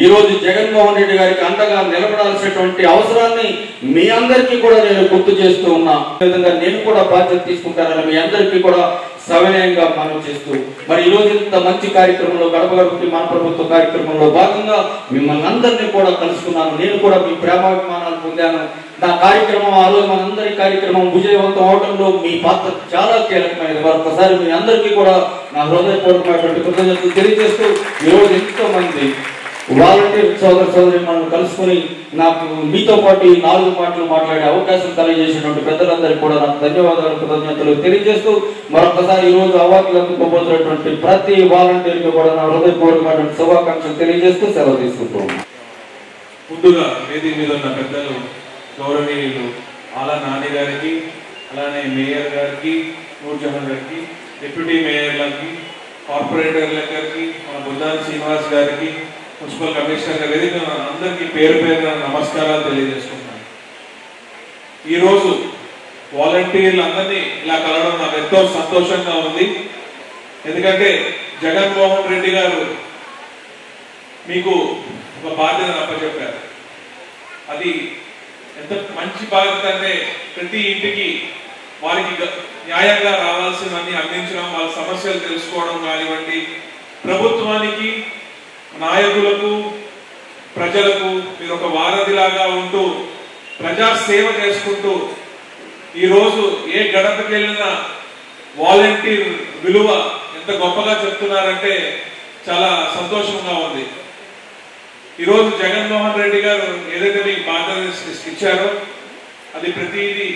ఈరోజు జగన్మోహన్ రెడ్డి గారికి అండగా నిలబడాల్సినటువంటి అవసరాన్ని మీ అందరికీ కూడా నేను గుర్తు చేస్తూ ఉన్నా. ఈ విధంగా నేను కూడా బాధ్యత తీసుకుంటానని మీ అందరికీ కూడా సవినయంగా మనం చేస్తూ, మరి ఈరోజు ఇంత మంచి కార్యక్రమంలో, గడప గడపకి మన ప్రభుత్వ కార్యక్రమంలో భాగంగా మిమ్మల్ని అందరినీ కూడా కలుసుకున్నాను. నేను కూడా మీ ప్రేమాభిమానాలు పొందాను. నా కార్యక్రమం, ఆ రోజు మనందరి కార్యక్రమం విజయవంతం అవడంలో మీ పాత్ర చాలా కీలకమైనది. మరొకసారి మీ అందరికీ కూడా నా హృదయపూర్వకమైనటువంటి కృతజ్ఞతలు తెలియజేస్తూ, ఈరోజు ఎంతో మంది వాలంటీర్ సోదరి మనం కలుసుకుని నాకు మీతో పాటు ఈ 4 మాటలు మాట్లాడే అవకాశం కలిగజేసినటువంటి పెద్దలందరికీ కూడా నాకు ధన్యవాదాలు, కృతజ్ఞతలు తెలియజేస్తూ, మరొకసారి ఈ రోజు అవార్డులు అందుకోబోతున్నటువంటి ప్రతి వాలంటీర్కి కూడా నా హృదయపూర్వకమైనటువంటి శుభాకాంక్షలు తెలియజేస్తూ సెలవు తీసుకుంటూ ఉన్నాను. ముందుగా వేదిక మీద ఉన్న పెద్దలు గౌరవనీయులు ఆలా నాని గారికి, అలానే మేయర్ గారికి, నూర్జహాన్ గారికి, డిప్యూటీ మేయర్లకి, కార్పొరేటర్లకి, మన బుద్ధాని శ్రీనివాస్ గారికి, మున్సిపల్ కమిషనర్ గారి వేదిక అందరికీ పేరు పేరున నమస్కారాలు తెలియజేసుకుంటున్నాను. ఈరోజు వాలంటీర్లు అందరినీ ఇలా కలవడం నాకు ఎంతో సంతోషంగా ఉంది. ఎందుకంటే జగన్మోహన్ రెడ్డి గారు మీకు ఒక బాధ్యతను అప్పచెప్పారు. అది ఎంత మంచి బాధ్యత అంటే ప్రతి ఇంటికి వారికి న్యాయంగా రావాల్సినవన్నీ అందించడం, వాళ్ళ సమస్యలు తెలుసుకోవడం కానివ్వండి, ప్రభుత్వానికి, నాయకులకు, ప్రజలకు మీరు ఒక వారధిలాగా ఉంటూ ప్రజా సేవ చేసుకుంటూ ఈరోజు ఏ గడపకి వెళ్ళినా వాలంటీర్ విలువ ఎంత గొప్పగా చెప్తున్నారంటే చాలా సంతోషంగా ఉంది. ఈరోజు జగన్మోహన్ రెడ్డి గారు ఏదైతే మీకు బాధ్యత ఇచ్చారో అది ప్రతిదీ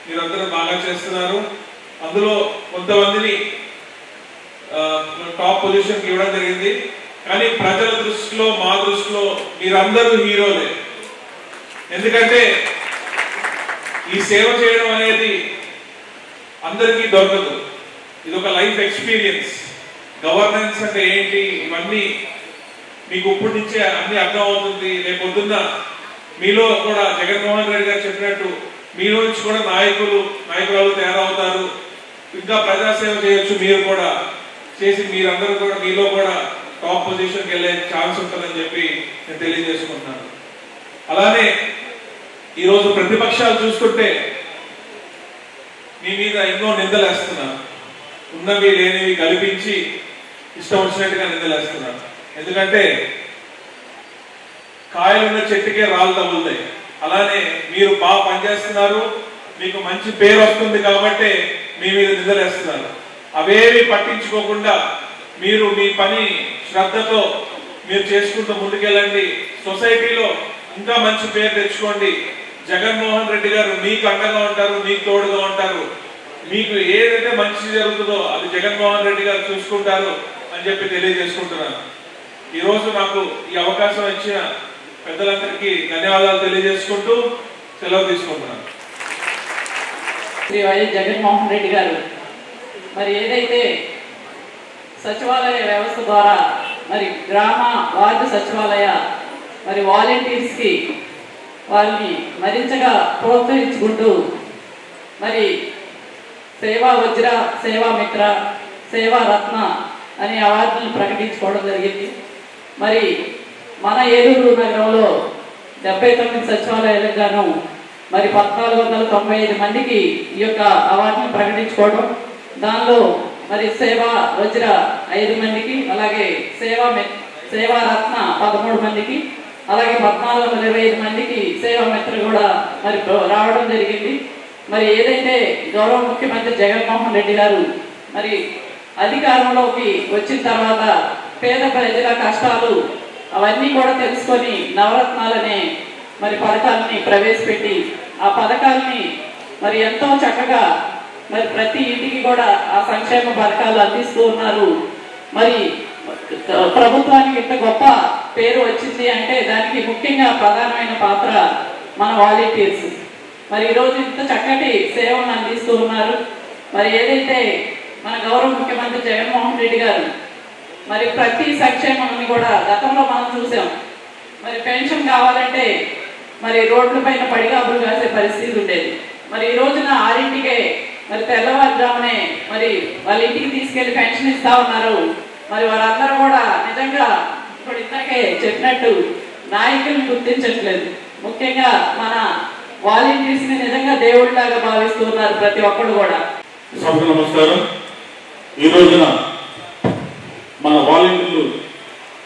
మీరందరూ బాగా చేస్తున్నారు. అందులో కొంతమందిని టాప్ పొజిషన్కి ఇవ్వడం జరిగింది. కానీ ప్రజల దృష్టిలో, మా దృష్టిలో మీరందరూ హీరోలే. ఎందుకంటే ఈ సేవ చేయడం అనేది అందరికీ దొరకదు. ఇది ఒక లైఫ్ ఎక్స్పీరియన్స్. గవర్నెన్స్ అంటే ఏంటి, ఇవన్నీ మీకు ఇప్పటి నుంచే అన్ని అర్థం అవుతుంది. రేపు పొద్దున్న మీలో కూడా జగన్మోహన్ రెడ్డి గారు చెప్పినట్టు మీలో నుంచి కూడా నాయకురాలు తయారవుతారు. ఇంకా ప్రజాసేవ చేయొచ్చు. మీరు కూడా చేసి మీరందరూ కూడా మీలో కూడా టాప్ పొజిషన్కి వెళ్ళే ఛాన్స్ ఉంటుందని చెప్పి నేను తెలియజేసుకుంటున్నాను. అలానే ఈరోజు ప్రతిపక్షాలు చూస్తుంటే మీ మీద ఎన్నో నిందలు వేస్తున్నారు. ఉన్నవి లేనివి కల్పించి ఇష్టం వచ్చినట్టుగా నిందలు వేస్తున్నారు. ఎందుకంటే కాయలున్న చెట్టుకే రాళ్ళు తగులుతాయి. అలానే మీరు బాగా పనిచేస్తున్నారు, మీకు మంచి పేరు వస్తుంది కాబట్టి మీ మీద నిందలేస్తున్నారు. అవేవి పట్టించుకోకుండా మీరు మీ పని శ్రద్ధతో మీరు చేసుకుంటూ ముందుకెళ్ళండి. సొసైటీలో ఇంకా మంచి పేరు తెచ్చుకోండి. జగన్మోహన్ రెడ్డి గారు మీకు అండగా ఉంటారు, మీకు తోడుగా ఉంటారు. మీకు ఏదైతే మంచి జరుగుతుందో అది జగన్మోహన్ రెడ్డి గారు చూసుకుంటారు అని చెప్పి తెలియజేసుకుంటున్నాను. ఈరోజు నాకు ఈ అవకాశం ఇచ్చిన పెద్దలందరికీ ధన్యవాదాలు తెలియజేసుకుంటూ సెలవు తీసుకుంటున్నాను. శ్రీ వైఎస్ జగన్మోహన్ రెడ్డి గారు మరి ఏదైతే సచివాలయ వ్యవస్థ ద్వారా మరి గ్రామ వార్డు సచివాలయ మరి వాలంటీర్స్కి వారిని మరింతగా ప్రోత్సహించుకుంటూ మరి సేవా వజ్ర, సేవా మిత్ర, సేవా రత్న అనే అవార్డులను ప్రకటించుకోవడం జరిగింది. మరి మన ఏలూరు నగరంలో 79 సచివాలయాలకు గాను మరి 1495 మందికి ఈ యొక్క అవార్డును ప్రకటించుకోవడం, దానిలో మరి సేవా వజ్ర 5 మందికి, అలాగే సేవా రత్న 13 మందికి, అలాగే 1425 మందికి సేవా మిత్ర కూడా మరి రావడం జరిగింది. మరి ఏదైతే గౌరవ ముఖ్యమంత్రి జగన్మోహన్ రెడ్డి గారు మరి అధికారంలోకి వచ్చిన తర్వాత పేద ప్రజల కష్టాలు అవన్నీ కూడా తెలుసుకొని నవరత్నాలనే మరి పథకాలని ప్రవేశపెట్టి ఆ పథకాలని మరి ఎంతో చక్కగా మరి ప్రతి ఇంటికి కూడా ఆ సంక్షేమ పథకాలు అందిస్తూ ఉన్నారు. మరి ప్రభుత్వానికి ఇంత గొప్ప పేరు వచ్చింది అంటే దానికి ముఖ్యంగా ప్రధానమైన పాత్ర మన వాలంటీర్స్. మరి ఈరోజు ఇంత చక్కటి సేవలను అందిస్తూ ఉన్నారు. మరి ఏదైతే మన గౌరవ ముఖ్యమంత్రి జగన్మోహన్ రెడ్డి గారు మరి ప్రతి సంక్షేమాన్ని కూడా గతంలో మనం చూసాం. మరి పెన్షన్ కావాలంటే మరి రోడ్ల పైన పడిగాపులు కాసే పరిస్థితి ఉండేది. మరి ఈ రోజున 6ంటికే మరి తెల్లవారుజామునే మరి వాళ్ళ ఇంటికి తీసుకెళ్లి పెన్షన్ ఇస్తా ఉన్నారు. మరి వారందరూ కూడా నిజంగా ఇప్పుడు ఇంతకే చెప్పినట్టు నాయకులను గుర్తించట్లేదు. ముఖ్యంగా మన వాలంటీర్స్ ని నిజంగా దేవుడిలాగా భావిస్తున్నారు ప్రతి ఒక్కరు కూడా. సభకు నమస్కారం. ఈ రోజున మన వాలంటీర్లు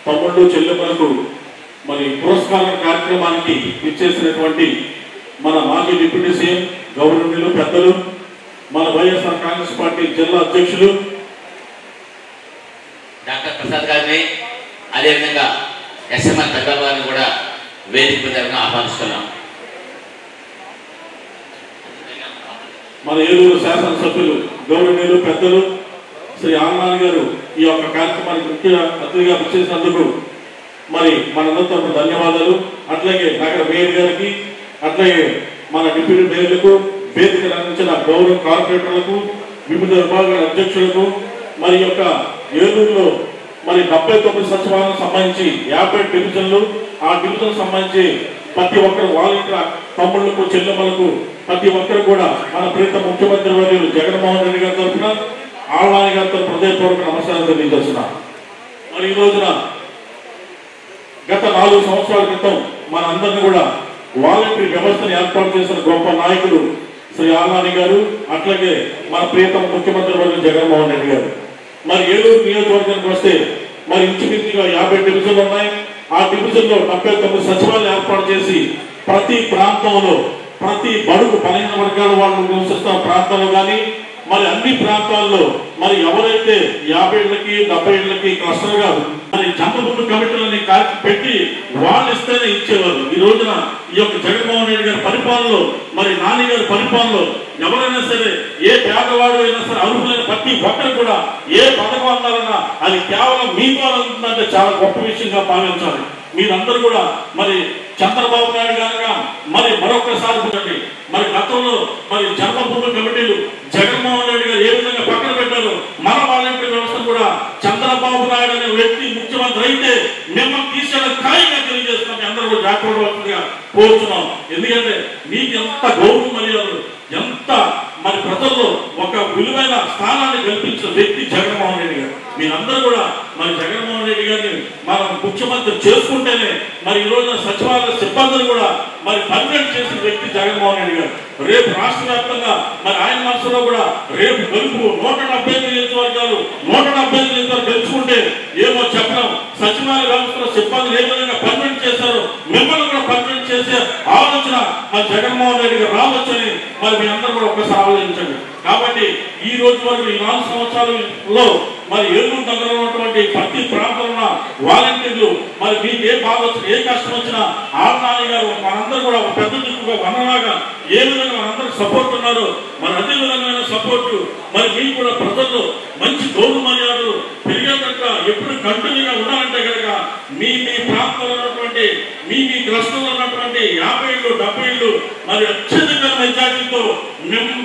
తమ్ముళ్ళు చెల్లెమ్మలకు మరి పురస్కార కార్యక్రమానికి ఇచ్చేసినటువంటి మన మాజీ డిప్యూటీ సీఎం గవర్నర్లు పెద్దలు, మన వైఎస్ఆర్ కాంగ్రెస్ పార్టీ జిల్లా అధ్యక్షులు డాక్టర్ ప్రసాద్ గారిని, అదేవిధంగా ఎస్ఎంఆర్ పెద్దల గారిని కూడా వేదిక విధంగా ఆహ్వానిస్తున్నాం. మన ఏలూరు శాసనసభ్యులు గౌరవనీయులు పెద్దలు శ్రీ ఆనంద్ గారు ఈ యొక్క కార్యక్రమానికి ముఖ్య అతిథిగా వచ్చేసినందుకు మరి మనందరితో ధన్యవాదాలు. అట్లాగే నగర మేయర్ గారికి, అట్లాగే మన డిప్యూటీ మేయర్లకు, వేదికలు అందించిన గౌరవ కార్పొరేటర్లకు, వివిధ విభాగాల అధ్యక్షులకు, మరి యొక్క ఏలూరులో మరి 79 సచివాలయం సంబంధించి 50 డివిజన్లు, ఆ డివిజన్ సంబంధించి ప్రతి ఒక్కరు వాలంటీర్ తమ్ముళ్లకు చెల్లెమ్మలకు ప్రతి ఒక్కరు కూడా మన ప్రీత ముఖ్యమంత్రి వర్యులు జగన్మోహన్ రెడ్డి గారి తరఫున, ఆళ్వాణి గారితో హృదయపూర్వక నమస్కారాలు తెలియజేస్తున్నాం. మరి ఈ రోజున గత 4 సంవత్సరాల క్రితం మన అందరినీ కూడా వాలంటీర్ వ్యవస్థను ఏర్పాటు చేసిన గొప్ప నాయకులు శ్రీ ఆళ్వాణి గారు, అట్లాగే మన ప్రియతమ ముఖ్యమంత్రి వర్యులు జగన్మోహన్ రెడ్డి గారు. మరి ఏలూరు నియోజకవర్గానికి వస్తే మరి ఇంచుమించుగా 50 డివిజన్లు ఉన్నాయి. ఆ డివిజన్ లో 79 సచివాలయాలు ఏర్పాటు చేసి ప్రతి ప్రాంతంలో ప్రతి బడుగు బలహీన వర్గాల వాళ్ళు నివసిస్తున్న ప్రాంతాల్లో కానీ మరి అన్ని ప్రాంతాల్లో మరి ఎవరైతే 50 ఏళ్ళకి 70 ఏళ్ళకి క్లస్టర్ గా మరి జన్మభూమి కమిటీలని పెట్టి వాళ్ళు ఇస్తేనే ఇచ్చేవారు. ఈ రోజున ఈ యొక్క జగన్మోహన్ రెడ్డి గారి పరిపాలనలో మరి నాని గారి పరిపాలనలో ఎవరైనా సరే ఏ పేదవాడు అయినా సరే అర్హులైన ప్రతి ఒక్కరు కూడా ఏ పథకం అన్నారన్నా అది కేవలం మీ ద్వారా ఉంటుందంటే చాలా గొప్ప విషయంగా భావించాలి. మీరందరూ కూడా మరి చంద్రబాబు నాయుడు గారుగా మరి మరొకసారి చూడండి. మరి గతంలో మరి జన్మభూమి కమిటీలు జగన్మోహన్ రెడ్డి గారు ఏ విధంగా పక్కన పెట్టారు, మన వాలంటీర్ వ్యవస్థను కూడా చంద్రబాబు నాయుడు అనే వ్యక్తి ముఖ్యమంత్రి అయితే మిమ్మల్ని తీసేయడం ఖాయంగా తెలియజేస్తున్నాం. అందరూ కూడా జాగ్రత్తగా కోరుతున్నాం. ఎందుకంటే మీకు ఎంత గౌరవం మర్యాదలు, ఎంత మరి ప్రజల్లో ఒక విలువైన స్థానాన్ని కల్పించిన వ్యక్తి జగన్మోహన్ రెడ్డి గారు. మీరందరూ కూడా మరి జగన్మోహన్ రెడ్డి గారిని మనం ముఖ్యమంత్రి చేసుకుంటేనే మరి ఈ రోజున సచివాలయ సిబ్బందిని కూడా మరి పర్మనెంట్ చేసిన వ్యక్తి జగన్మోహన్ రెడ్డి గారు. రేపు రాష్ట్ర వ్యాప్తంగా మరి ఆయన మనసులో కూడా రేపు గెలుపు 175 నియోజకవర్గాలు 175 నియోజకవర్గాలు గెలుచుకుంటే ఏమో చెప్పడం, సచివాలయ వ్యవస్థలో సిబ్బంది ఏ విధంగా పర్మనెంట్ చేశారో మిమ్మల్ని కూడా పర్మనెంట్ చేసే ఆలోచన మరి జగన్మోహన్ రెడ్డి గారు రావచ్చని మరి మీ అందరూ కూడా ఒక్కసారి ఆలోచించండి. కాబట్టి ఈ రోజు వరకు ఈ 4 సంవత్సరాలలో మరి ఏలూరు నగరంలో ఉన్నటువంటి ప్రతి ప్రాంతంలో ఉన్న వాలంటీర్లు మరి మీకు ఏ బాధ వచ్చినా ఏ కష్టం వచ్చినా ఆళ్ళనాని గారు మనందరూ కూడా ఒక పెద్ద దిక్కుగా వనలాగా ఏ విధంగా మనందరికి సపోర్ట్ ఉన్నారు. మరి అదే విధమైన సపోర్ట్ మరి మీకు కూడా ప్రజల్లో మంచి గౌరవ మర్యాదలు పెరిగేటట్టుగా ఎప్పుడు కంటిన్యూగా ఉండాలంటే కనుక మీ ప్రాంతంలో ఉన్నటువంటి మీ రాష్ట్రంలో ఉన్నటువంటి 50 ఇళ్ళు 70 ఇళ్ళు మరి అత్యధిక మెజార్టీతో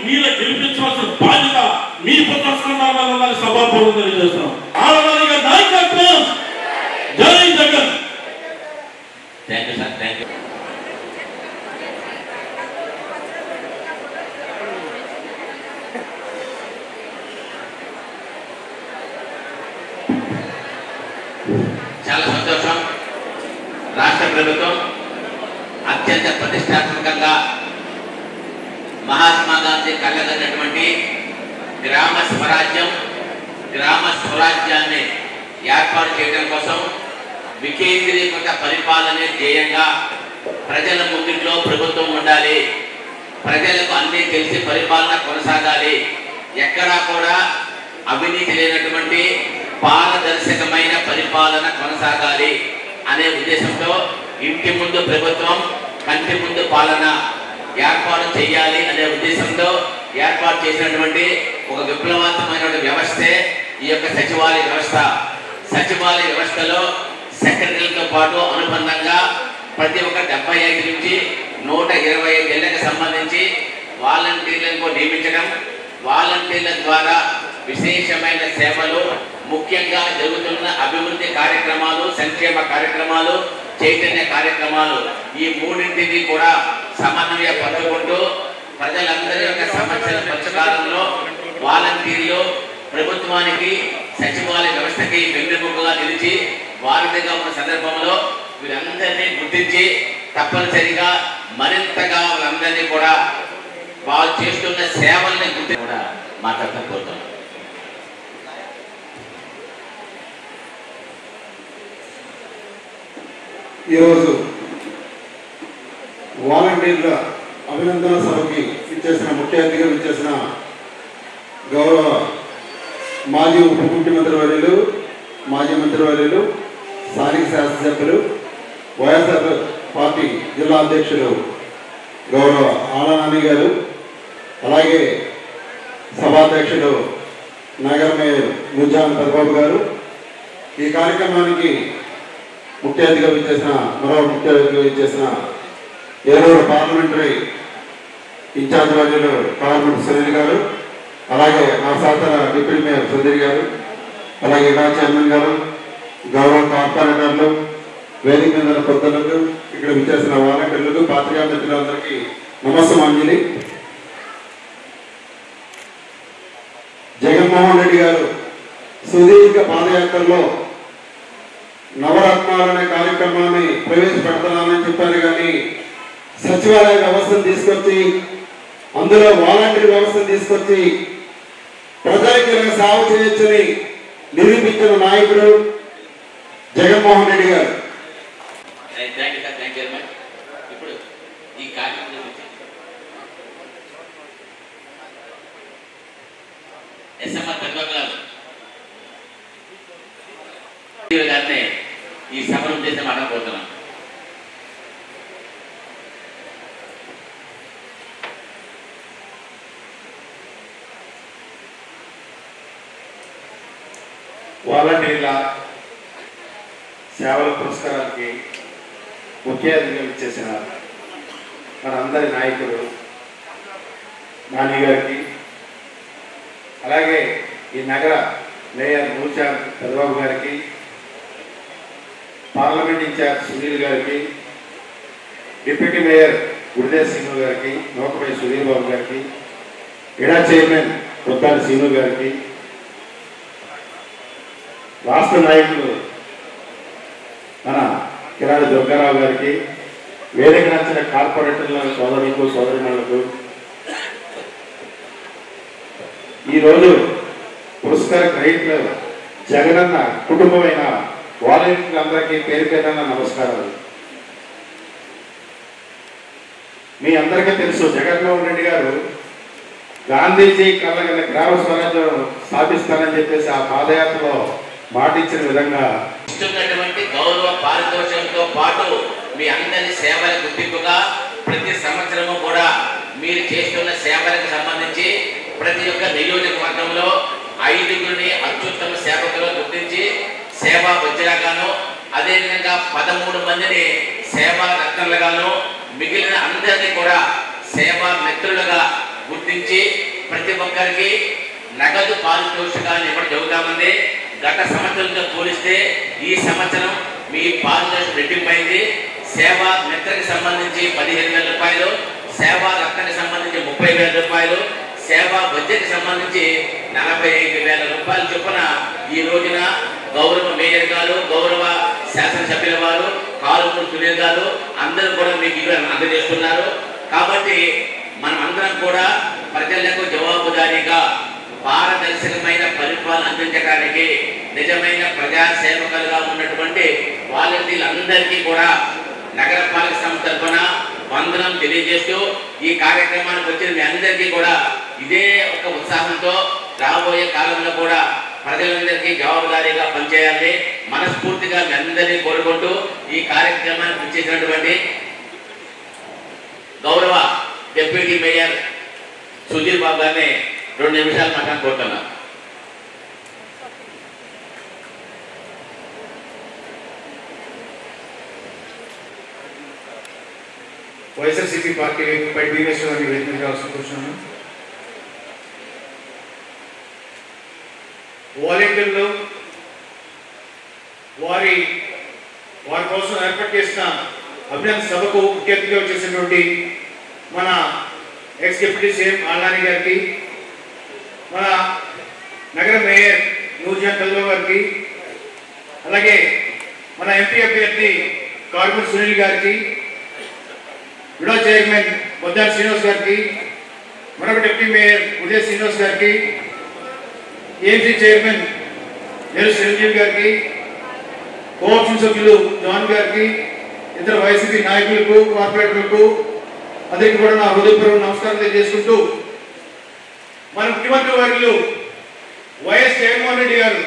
మీరే గెలిపించవలసిన బాధ్యత మీ పుత్రస్కంధాలని సభాపూర్వం తెలియజేస్తున్నాం. ఆడవారిగా నాయకత్వం. జై Jagan. Thank you sir. Thank you. చాలా సంతోషం. రాష్ట్ర ప్రభుత్వం అత్యంత ప్రతిష్టాత్మకంగా మహాత్మా గాంధీ కళ్ళగన్నటువంటి గ్రామ స్వరాజ్యాన్ని ఏర్పాటు చేయడం కోసం వికేంద్రీకృత పరిపాలనే ధ్యేయంగా ప్రజల ముంగిట్లో ప్రభుత్వం ఉండాలి, ప్రజలకు అన్నీ తెలిసి పరిపాలన కొనసాగాలి, ఎక్కడా కూడా అవినీతి లేనటువంటి పారదర్శకమైన పరిపాలన కొనసాగాలి అనే ఉద్దేశంతో ఇంటి ముందు ప్రభుత్వం కంటి ముందు పాలన ఏర్పాటు చేయాలి అనే ఉద్దేశంతో ఏర్పాటు చేసినటువంటి ఒక విప్లవాత్మకమైన వ్యవస్థే ఈ యొక్క సచివాలయ వ్యవస్థ. సచివాలయ వ్యవస్థలో సెక్రటరీలతో పాటు అనుబంధంగా ప్రతి ఒక్క 75 నుంచి 125 ఏళ్లకు సంబంధించి వాలంటీర్లను నియమించడం, వాలంటీర్ల ద్వారా విశేషమైన సేవలు, ముఖ్యంగా జరుగుతున్న అభివృద్ధి కార్యక్రమాలు, సంక్షేమ కార్యక్రమాలు, చైతన్య కార్యక్రమాలు ఈ మూడింటిని కూడా సమన్వయపరుచుకుంటూ ప్రజలందరి యొక్క సమస్యల పరిష్కారంలో వాలంటీర్లు ప్రభుత్వానికి సచివాలయ వ్యవస్థకి వెన్నెముకగా నిలిచి వారిగా ఉన్న సందర్భంలో వీరందరినీ గుర్తించి తప్పనిసరిగా మరింతగా వాళ్ళందరినీ కూడా వాళ్ళు చేస్తున్న సేవల్ని గుర్తి కూడా మాట్లాడటం కోరుతున్నాం. ఈరోజు వాలంటీర్ల అభినందన సభకి ఇచ్చేసిన ముఖ్య అతిథిగా ఇచ్చేసిన గౌరవ మాజీ ఉప ముఖ్యమంత్రి వర్యులు, మాజీ మంత్రివర్యులు, స్థానిక శాసనసభ్యులు, వైఎస్ఆర్ పార్టీ జిల్లా అధ్యక్షులు గౌరవ ఆళ్ళనాని గారు, అలాగే సభాధ్యక్షులు నగర మేయర్ ముజాన్ పెద్దబాబు గారు, ఈ కార్యక్రమానికి ముఖ్య అతిథిగా ఇచ్చేసిన ముఖ్య అతిథిగా ఇచ్చేసిన ఏలూరు పార్లమెంటరీ ఇన్ఛార్జ్ వర్యులు పార్లమెంట్ సునీల్ గారు, అలాగే నా సాతర డిప్యూటీ మేయర్ సుధీర్ గారు, అలాగే నా చైర్మన్ గారు, గౌరవ కార్పొరేటర్లు, వేదిక మీద పెద్దలకు, ఇక్కడ విచ్చేసిన వాలంటీర్లకు, పాత్రికా మిత్రులందరికీ నమస్సమాంజలి. జగన్మోహన్ రెడ్డి గారు సుదీర్ఘ పాదయాత్రలో నవరత్నాలు అనే కార్యక్రమాన్ని ప్రవేశపెడతానని చెప్పారు. కానీ సచివాలయ వ్యవస్థను తీసుకొచ్చి, అందులో వాలంటీర్ వ్యవస్థను తీసుకొచ్చి ప్రజలకి సేవ చేయొచ్చని నిరూపించిన నాయకుడు జగన్మోహన్ రెడ్డి గారు. ఇప్పుడు ఈ కార్యక్రమం గారిని ఈ సభను ఉద్దేశం మాట్లాడబోతున్నాం. వాలంటీర్ల సేవల పురస్కారానికి ముఖ్య అతిథిగా ఇచ్చేసిన మనందరి నాయకుడు నాని గారికి, అలాగే ఈ నగర మేయర్ నూర్జాన్ పెద్దబాబు గారికి, పార్లమెంట్ ఇన్ఛార్జ్ సునీల్ గారికి, డిప్యూటీ మేయర్ గురుదేవ్ సింగ్ గారికి, నౌకపై సుధీర్ బాబు గారికి, ఇడా చైర్మన్ కొత్తాడి శ్రీను గారికి, రాష్ట్ర నాయకులు మన కిరాణి దుర్గారావు గారికి, వేదిక నచ్చిన కార్పొరేటర్ల సోదరులకు సోదరిమణులకు, ఈరోజు పురస్కార గ్రహీతలు జగనన్న కుటుంబమైన వాలంటీర్లందరికీ పేరు పేరున నమస్కారాలు. మీ అందరికీ తెలుసు, జగన్మోహన్ రెడ్డి గారు గాంధీజీ కళ్ళగల గ్రామ స్వరాజ్యం స్థాపిస్తానని చెప్పేసి ఆ పాదయాత్రలో మాట ఇచ్చిన విధంగా ఇస్తున్నటువంటి గౌరవ పారితోషికంతో పాటు మీ అందరి సేవల గుర్తింపుగా ప్రతి సంవత్సరము కూడా మీరు చేస్తున్న సేవలకు సంబంధించి ప్రతి ఒక్క నియోజకవర్గంలో 5గురిని అత్యుత్తమ సేవకులు గుర్తించి సేవా వజ్రగాను, అదేవిధంగా 13 మందిని సేవా రత్నలుగాను, మిగిలిన అందరినీ కూడా సేవా మిత్రులుగా గుర్తించి ప్రతి ఒక్కరికి నగదు పారితోషికాన్ని ఇవ్వడం జరుగుతామంది. గత సంవత్సరంతో పోలిస్తే ఈ సంవత్సరం మీ పారితోషికం రెట్టింపైంది. సేవా మిత్రకి సంబంధించి 15,000 రూపాయలు, సేవా రత్నకి సంబంధించి 30,000 రూపాయలు, సేవా బడ్జెట్కి సంబంధించి 45,000 రూపాయలు చొప్పున ఈ రోజున గౌరవ మేయర్ గారు, గౌరవ శాసనసభ్యుల వారు, కాలుమూరు సునీల్ గారు అందరూ కూడా మీకు ఇవి అందజేస్తున్నారు. కాబట్టి మనం అందరం కూడా ప్రజలకు జవాబుదారీగా పారదర్శకమైన పరిపాలన అందించడానికి నిజమైన ప్రజాసేవకులుగా ఉన్నటువంటి వాలంటీర్లందరికీ కూడా నగరపాలక సంస్థ తరఫున వందనం తెలియజేస్తూ ఈ కార్యక్రమానికి వచ్చిన మీ అందరికీ కూడా ఇదే ఒక ఉత్సాహంతో రాబోయే కాలంలో కూడా ప్రజలందరికీ జవాబుదారీగా పనిచేయాలని మనస్ఫూర్తిగా మీ అందరినీ కోరుకుంటూ ఈ కార్యక్రమానికి వచ్చేసినటువంటి గౌరవ డిప్యూటీ మేయర్ సుధీర్ బాబు గారిని 2 నిమిషాలు మాట్లాడి కోరుతున్నా. వైఎస్ఆర్సీపీ పార్టీ పై బీవేశ్వరాన్ని వేదికగా కూర్చున్నాను. వాలంటీర్లు వారి కోసం ఏర్పాటు చేసిన అభినందన సభకు ముఖ్య అతిథిగా వచ్చేసినటువంటి మన ఎక్స్ డిప్యూటీ సీఎం ఆళ్ళనాని గారికి, మన నగర మేయర్ నూర్జాన్ పెద్దబాబు గారికి, అలాగే మన ఎంపీ అభ్యర్థి కారుమూరి సునీల్ గారికి, విడా చైర్మన్ కొత్తాడి శ్రీనివాస్ గారికి, మరొక డిప్యూటీ మేయర్ ఉదయ్ శ్రీనివాస్ గారికి, ఏఎంసీ చైర్మన్ నెల్లు చిరంజీవి గారికి, కోఆప్షన్ సభ్యులు జాన్ గారికి, ఇతర వైసీపీ నాయకులకు, కార్పొరేటర్లకు అందరికీ కూడా నా హృదయపూర్వక నమస్కారం తెలియజేసుకుంటూ, మన ముఖ్యమంత్రి వర్యులు వైఎస్ జగన్మోహన్ రెడ్డి గారు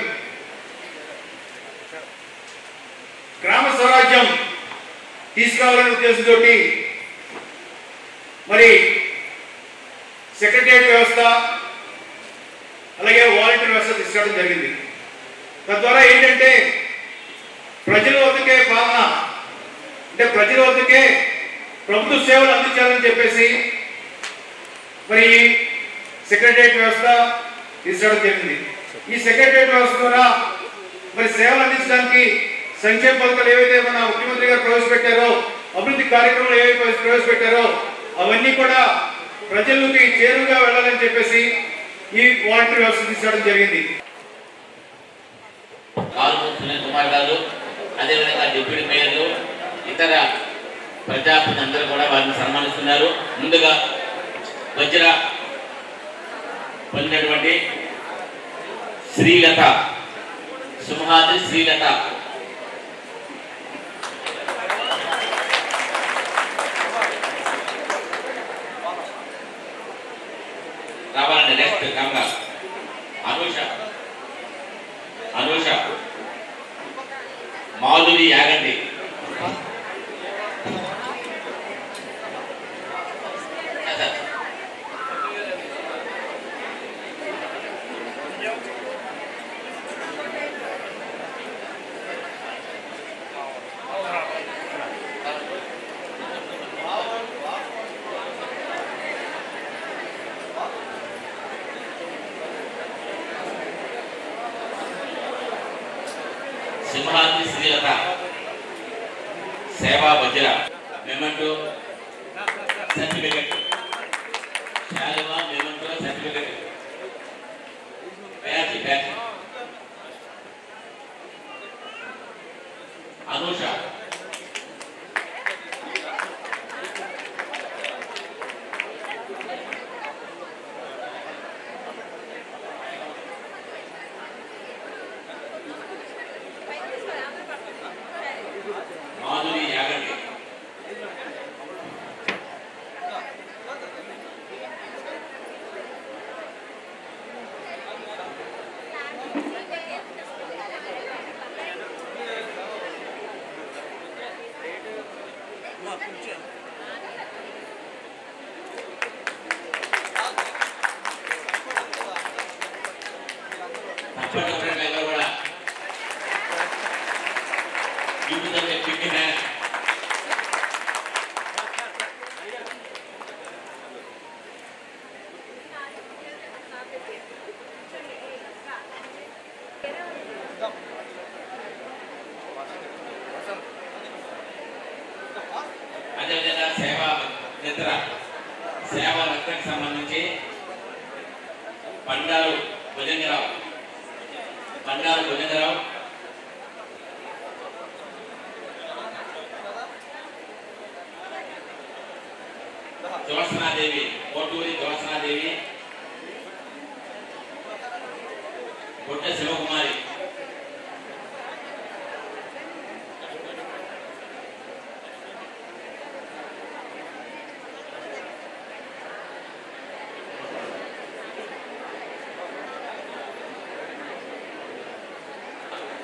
గ్రామ స్వరాజ్యం తీసుకురావాలనే ఉద్దేశంతో మరి సెక్రటేరియట్ వ్యవస్థ అలాగే వాలంటీర్ వ్యవస్థ తీసుకురావడం జరిగింది. తద్వారా ఏంటంటే ప్రజల వద్దకే పాలన, అంటే ప్రజల వద్దకే ప్రభుత్వ సేవలు అందించాలని చెప్పేసి మరి సెక్రటేరియట్ వ్యవస్థ తీసుకురావడం జరిగింది. ఈ సెక్రటేరియట్ వ్యవస్థ ద్వారా మరి సేవలు అందించడానికి సంక్షేమ పథకాలు ఏవైతే మన ముఖ్యమంత్రి గారు ప్రవేశపెట్టారో, అభివృద్ధి కార్యక్రమాలు ఏవైతే ప్రవేశపెట్టారో అవన్నీ కూడా ప్రజలకి చేరువుగా వెళ్ళాలని చెప్పేసి ఈ వాలంటీర్ వ్యవస్థ తీసుకురావడం జరిగింది. కాలుమూరి సునీల్ కుమార్ గారు, అదేవిధంగా డిప్యూటీ మేయర్లు, ఇతర ప్రజాప్రతినిధులు అందరూ కూడా వారిని సన్మానిస్తున్నారు. ముందుగా వజ్ర పొందినటువంటి శ్రీలత, సింహాద్రి శ్రీలత రావాలండి. నెక్స్ట్ కమలా అనూష మాధురి యాగండి, శాంతిలత సేవా వజ్ర మెమెంటో సర్టిఫికెట్ శాలువా memento certificate batch Anusha Madhuri Yaganti కూడా అదేవిధంగా సేవా నిద్ర సేవా రక్తకు సంబంధించి బండారు భుజంగరావు జ్యోత్సనాదేవి కోటూరి జ్యోత్సనాదేవి గుడ్డ శివకుమారి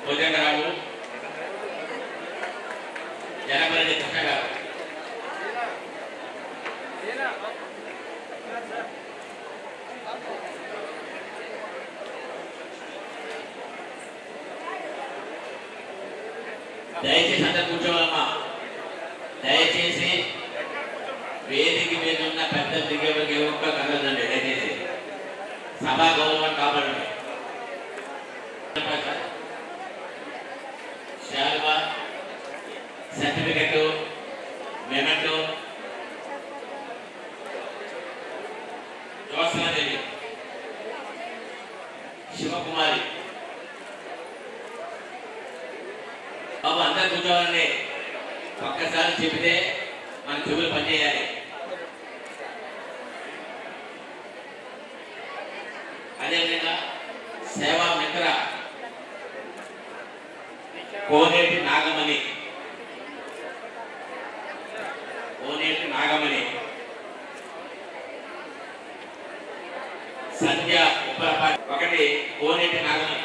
భుజంగరావు జనపరెడ్డి కృష్ణ గారు దయచేసి అంతా కూర్చోవాలమ్మా దయచేసి వేదిక మీద ఉన్న పెద్ద దిగేవరికి ఒక్క కదలండి దయచేసి సభా గౌరవం కాపాడండి శాలువా సర్టిఫికెట్ మెమెంటో జ్యోత్సనాదేవి శివకుమారి బాబు అందరు కూర్చోవాలండి ఒక్కసారి చెబితే మన చెవులు పనిచేయాలి అదేవిధంగా సేవా మిత్ర కోనేటి నాగమణి సంధ్య ఒకటి కోనేటి నాగమణి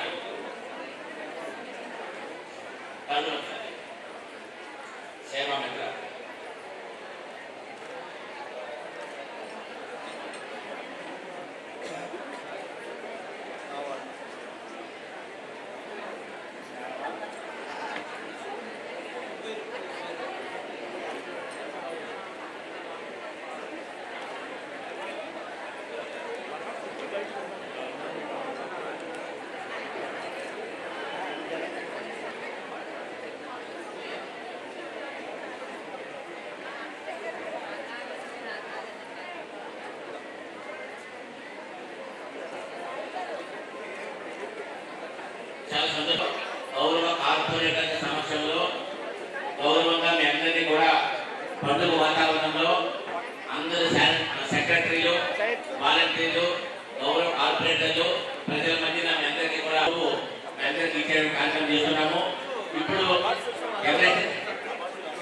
సేవా మిత్ర చాలా సందర్భం గౌరవ కార్పొరేటర్ సమక్షంలో గౌరవంగా మీ అందరినీ కూడా పండుగ వాతావరణంలో అందరూ సెక్రటరీలు వాలంటీర్లు గౌరవ కార్పొరేటర్లు ప్రజల మధ్య మీ అందరికీ కూడా మీ అందరికీ ఇచ్చే కార్యక్రమం చేస్తున్నాము. ఇప్పుడు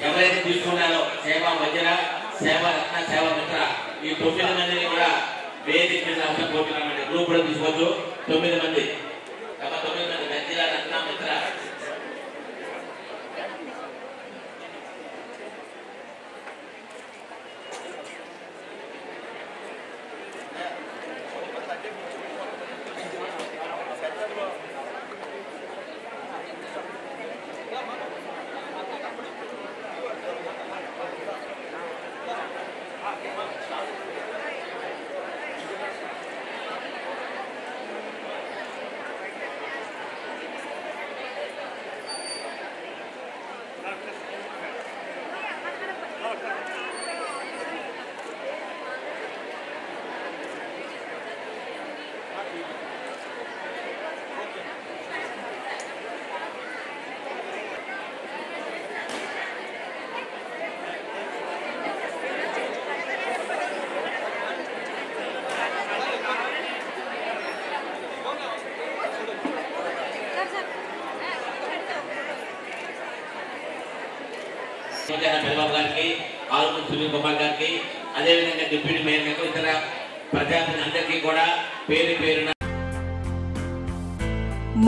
ఎవరైతే తీసుకున్నారో సేవా వజ్ర సేవా రత్న సేవా మిత్ర ఈ 9 మందిని కూడా వేదిక మీద అవసరం కోరుతున్నామండి. గ్రూప్ కూడా తీసుకోవచ్చు. 9 మంది వజ్ర రత్న మిత్ర సుజాత పెద్దబాబు గారికి, ఆల్మూరి సునీల్ కుమార్ గారికి, అదేవిధంగా డిప్యూటీ మేయర్ గారికి, ఇతర ప్రజాప్రతినిధులందరికీ కూడా పేరు పేరున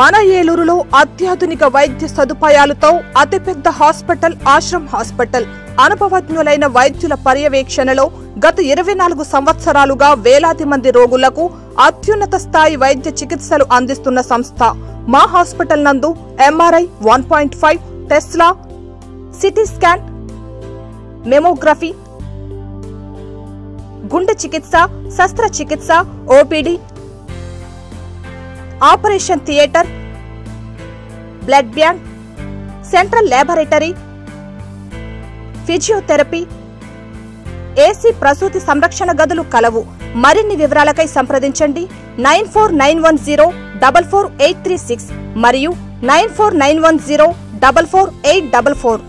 మన ఏలూరులో అత్యాధునిక వైద్య సదుపాయాలతో అతిపెద్ద హాస్పిటల్ ఆశ్రమ్ హాస్పిటల్. అనుభవజ్ఞులైన వైద్యుల పర్యవేక్షణలో గత 24 సంవత్సరాలుగా వేలాది మంది రోగులకు అత్యున్నత స్థాయి వైద్య చికిత్సలు అందిస్తున్న సంస్థ. మా హాస్పిటల్ నందు MRI, 1.5 Tesla, CT scan, mammography, గుండె చికిత్స, శస్త్రచికిత్స, OPD, operation theatre, blood bank, central laboratory, physiotherapy, AC ప్రసూతి సంరక్షణ గదులు కలవు. మరిన్ని వివరాలకై సంప్రదించండి 9491044836 మరియు 9491044844.